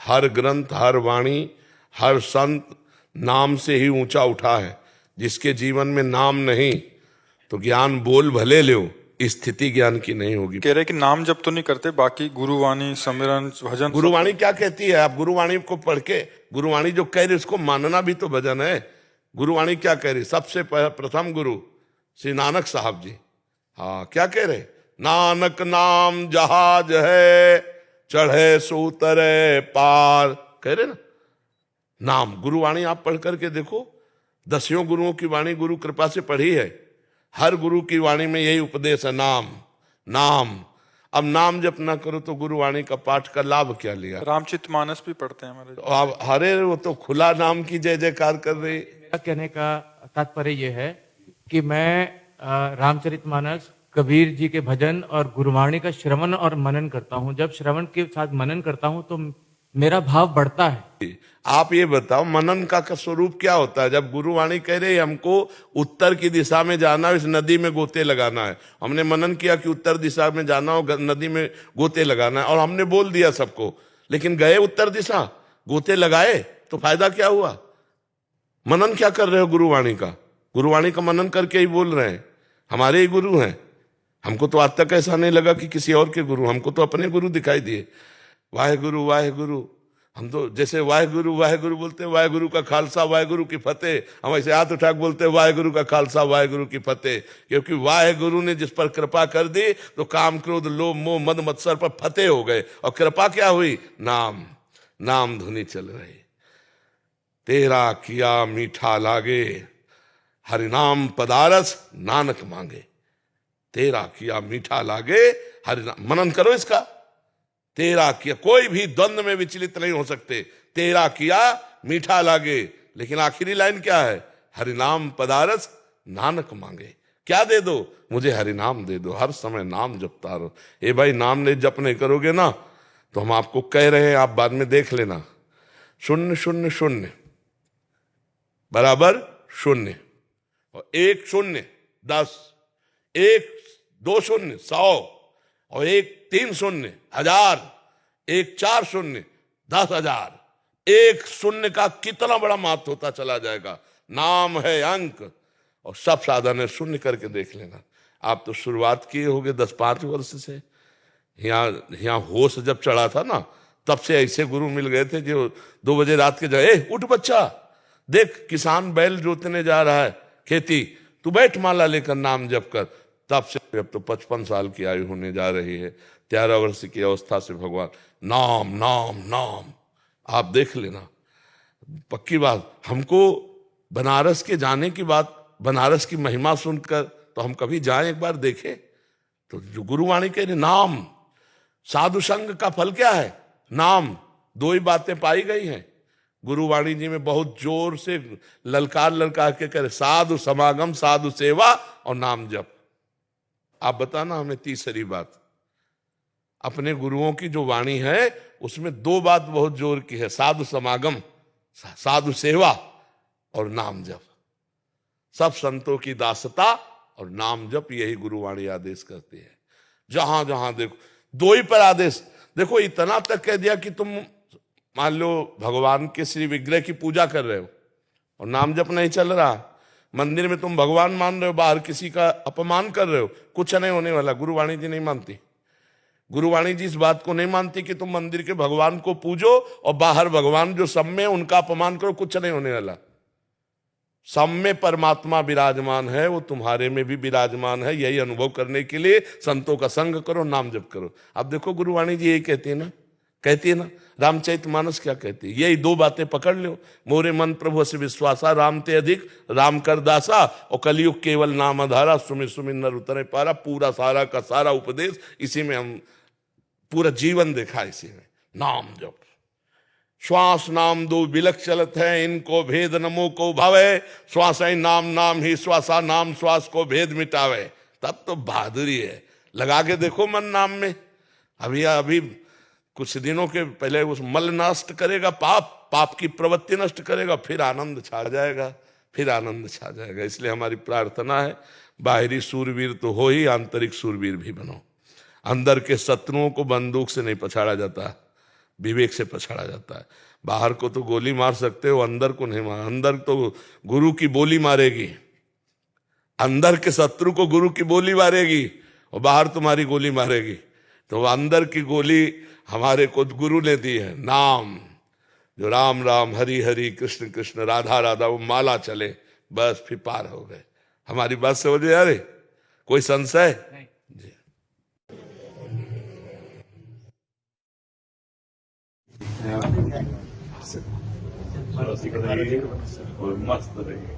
हर ग्रंथ, हर वाणी, हर संत नाम से ही ऊंचा उठा है। जिसके जीवन में नाम नहीं तो ज्ञान बोल भले लो, स्थिति ज्ञान की नहीं होगी। कह रहे कि नाम जब तो नहीं करते, बाकी गुरुवाणी, सिमरन, भजन। गुरुवाणी क्या कहती है? आप गुरुवाणी को पढ़ के, गुरुवाणी जो कह रही उसको मानना भी तो भजन है। गुरुवाणी क्या कह रही? सबसे प्रथम गुरु श्री नानक साहब जी, हाँ क्या कह रहे? नानक नाम जहाज है, चढ़े सो उतरे पार, कह रहे ना। नाम, गुरुवाणी आप पढ़ करके देखो, 10 गुरुओं की वाणी गुरु कृपा से पढ़ी है। हर गुरु की वाणी में यही उपदेश है, नाम नाम। अब नाम जप ना करो तो गुरुवाणी का पाठ का लाभ क्या लिया? रामचरितमानस भी पढ़ते हैं हमारे। अब हरे वो तो खुला नाम की जय जयकार कर रहे। मेरा कहने का तात्पर्य यह है कि मैं रामचरितमानस, कबीर जी के भजन और गुरुवाणी का श्रवण और मनन करता हूँ। जब श्रवण के साथ मनन करता हूँ तो मेरा भाव बढ़ता है। आप ये बताओ मनन का स्वरूप क्या होता है? जब गुरुवाणी कह रहे हमको उत्तर की दिशा में जाना है, इस नदी में गोते लगाना है, हमने मनन किया कि उत्तर दिशा में जाना हो, नदी में गोते लगाना है, और हमने बोल दिया सबको, लेकिन गए उत्तर दिशा, गोते लगाए तो फायदा क्या हुआ? मनन क्या कर रहे हो गुरुवाणी का? गुरुवाणी का मनन करके ही बोल रहे हैं। हमारे ही गुरु हैं। हमको तो आज तक ऐसा नहीं लगा कि किसी और के गुरु, हमको तो अपने गुरु दिखाई दिए। वाहेगुरु वाहेगुरु, हम तो जैसे वाहेगुरु वाहेगुरु बोलते हैं, वाहेगुरु का खालसा वाहेगुरु की फतेह, हम ऐसे हाथ उठा बोलते हैं वाहेगुरु का खालसा वाहेगुरु की फतेह। क्योंकि वाहेगुरु ने जिस पर कृपा कर दी तो काम क्रोध लोभ मोह मद मत्सर पर फतेह हो गए। और कृपा क्या हुई? नाम, नाम धुनी चल रही। तेरा किया मीठा लागे, हरिनाम पदारस नानक मांगे। तेरा किया मीठा लागे, हरिनाम, मनन करो इसका। तेरा किया, कोई भी द्वंद्व में विचलित नहीं हो सकते। तेरा किया मीठा लागे, लेकिन आखिरी लाइन क्या है? हरिनाम पदारस नानक मांगे। क्या दे दो? मुझे हरिनाम दे दो, हर समय नाम जपता रहो। ए भाई, नाम ने जप नहीं करोगे ना तो हम आपको कह रहे हैं, आप बाद में देख लेना। 0 0 0 बराबर 0, और 1 0 10, 1 2 0 100, और 1 3 0 1000, 1 4 0 10,000। 1 0 का कितना बड़ा महत्व होता चला जाएगा। नाम है अंक, और सब साधन है। 0 करके देख लेना। आप तो शुरुआत किए होगे 10-5 वर्ष से। यहाँ होश जब चढ़ा था ना, तब से ऐसे गुरु मिल गए थे जो 2 बजे रात के जाए, उठ बच्चा, देख किसान बैल जोतने जा रहा है खेती, तू बैठ माला लेकर नाम जप कर। तब से अब तो 55 साल की आयु होने जा रही है। 13 वर्ष की अवस्था से भगवान नाम नाम नाम, आप देख लेना। पक्की बात, हमको बनारस के जाने की बात, बनारस की महिमा सुनकर तो हम कभी जाएं, एक बार देखें। तो जो गुरुवाणी कह रहे नाम, साधु संग का फल क्या है? नाम। 2 ही बातें पाई गई हैं। गुरुवाणी जी में बहुत जोर से ललकार के कह रहे, साधु समागम, साधु सेवा और नाम जप। आप बताना हमें तीसरी बात। अपने गुरुओं की जो वाणी है उसमें 2 बात बहुत जोर की है, साधु समागम, साधु सेवा और नाम जप। सब संतों की दासता और नाम जप, यही गुरुवाणी आदेश करती है। जहां जहां देखो 2 ही पर आदेश। देखो इतना तक कह दिया कि तुम मान लो भगवान के श्री विग्रह की पूजा कर रहे हो और नाम जप नहीं चल रहा, मंदिर में तुम भगवान मान रहे हो, बाहर किसी का अपमान कर रहे हो, कुछ नहीं होने वाला। गुरुवाणी जी नहीं मानती। गुरुवाणी जी इस बात को नहीं मानती कि तुम मंदिर के भगवान को पूजो और बाहर भगवान जो सब में उनका अपमान करो, कुछ नहीं होने वाला। सब में परमात्मा विराजमान है, वो तुम्हारे में भी विराजमान है। यही अनुभव करने के लिए संतों का संग करो, नाम जप करो। अब देखो गुरुवाणी जी यही कहती है ना। रामचरितमानस क्या कहती है? यही 2 बातें पकड़ लो। मोरे मन प्रभु से विश्वासा, राम ते अधिक राम कर दासा, और कलयुग केवल नाम आधारा, सुमिर सुमिर नर उतरे पारा। पूरा सारा का सारा उपदेश इसी में, हम पूरा जीवन देखा इसी में। नाम जप, श्वास नाम दो बिलक चलत है, इनको भेद नमो को भावे, श्वास नाम नाम ही श्वासा नाम श्वास को भेद मिटावे। तब तो बहादुरी है। लगा के देखो मन नाम में। अभी कुछ दिनों के पहले उस मल नष्ट करेगा, पाप की प्रवृत्ति नष्ट करेगा, फिर आनंद छा जाएगा, फिर आनंद छा जाएगा। इसलिए हमारी प्रार्थना है, बाहरी सूरवीर तो हो ही, आंतरिक सूरवीर भी बनो। अंदर के शत्रुओं को बंदूक से नहीं पछाड़ा जाता, विवेक से पछाड़ा जाता है। बाहर को तो गोली मार सकते हो, अंदर को नहीं मार। अंदर तो गुरु की बोली मारेगी, अंदर के शत्रु को गुरु की बोली मारेगी और बाहर तुम्हारी गोली मारेगी। तो अंदर की गोली हमारे को गुरु ने दी है, नाम, जो राम राम हरि हरि कृष्ण कृष्ण राधा राधा, वो माला चले, बस फिर पार हो गए। हमारी बात समझ में आ रही? कोई संशय? जी। और मस्त रहिए।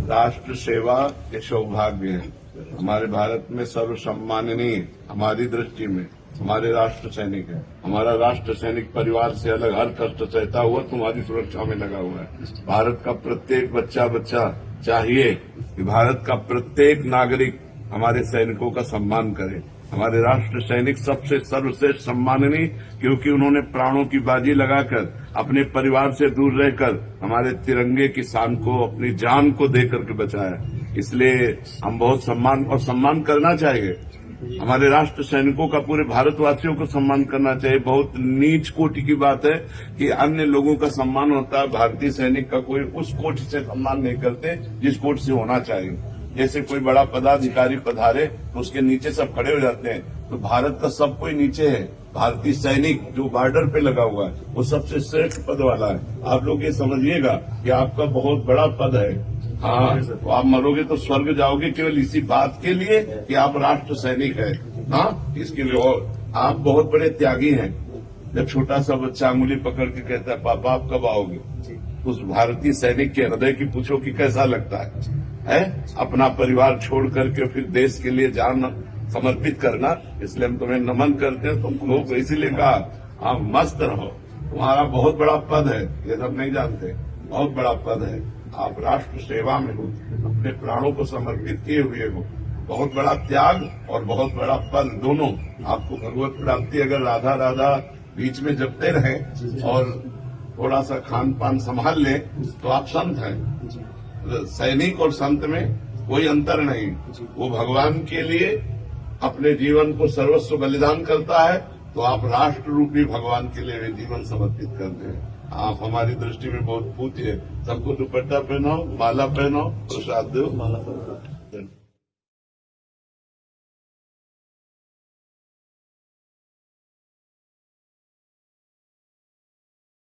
राष्ट्र सेवा के सौभाग्य है। हमारे भारत में सर्वसम्माननीय हमारी दृष्टि में हमारे राष्ट्र सैनिक है। हमारा राष्ट्र सैनिक परिवार से अलग हर कष्ट सहता हुआ तुम्हारी सुरक्षा में लगा हुआ है। भारत का प्रत्येक बच्चा चाहिए कि भारत का प्रत्येक नागरिक हमारे सैनिकों का सम्मान करे। हमारे राष्ट्र सैनिक सबसे सर्वश्रेष्ठ सम्माननीय, क्योंकि उन्होंने प्राणों की बाजी लगाकर अपने परिवार से दूर रहकर हमारे तिरंगे की शान को, अपनी जान को दे करके बचाया। इसलिए हम बहुत सम्मान करना चाहिए। हमारे राष्ट्र सैनिकों का पूरे भारतवासियों को सम्मान करना चाहिए। बहुत नीच कोटि की बात है कि अन्य लोगों का सम्मान होता है, भारतीय सैनिक का कोई उस कोटि से सम्मान नहीं करते जिस कोटि से होना चाहिए। जैसे कोई बड़ा पदाधिकारी पधारे तो उसके नीचे सब खड़े हो जाते हैं, तो भारत का सब कोई नीचे है। भारतीय सैनिक जो बॉर्डर पे लगा हुआ है वो सबसे श्रेष्ठ पद वाला है। आप लोग ये समझिएगा कि आपका बहुत बड़ा पद है। हाँ, तो आप मरोगे तो स्वर्ग जाओगे केवल इसी बात के लिए कि आप राष्ट्र सैनिक है। हाँ, इसके लिए। और आप बहुत बड़े त्यागी हैं। जब छोटा सा बच्चा अंगुली पकड़ के कहता है पापा आप कब आओगे, उस भारतीय सैनिक के हृदय की पूछो कि कैसा लगता है अपना परिवार छोड़ करके फिर देश के लिए जान समर्पित करना। इसलिए हम तुम्हें नमन करते हैं। तुम लोग इसीलिए कहा आप मस्त रहो, तुम्हारा बहुत बड़ा पद है, ये सब नहीं जानते, बहुत बड़ा पद है। आप राष्ट्र सेवा में हो, अपने प्राणों को समर्पित किए हुए हो। बहुत बड़ा त्याग और बहुत बड़ा पद दोनों। आपको भगवत प्राप्ति अगर राधा राधा बीच में जपते रहे और थोड़ा सा खान पान संभाल ले तो आप संत हैं। सैनिक और संत में कोई अंतर नहीं। वो भगवान के लिए अपने जीवन को सर्वस्व बलिदान करता है, तो आप राष्ट्र रूपी भगवान के लिए जीवन समर्पित करते हैं। आप हमारी दृष्टि में बहुत पूज्य है। सबको दुपट्टा पहनाओ, माला पहनाओ, प्रसाद दो।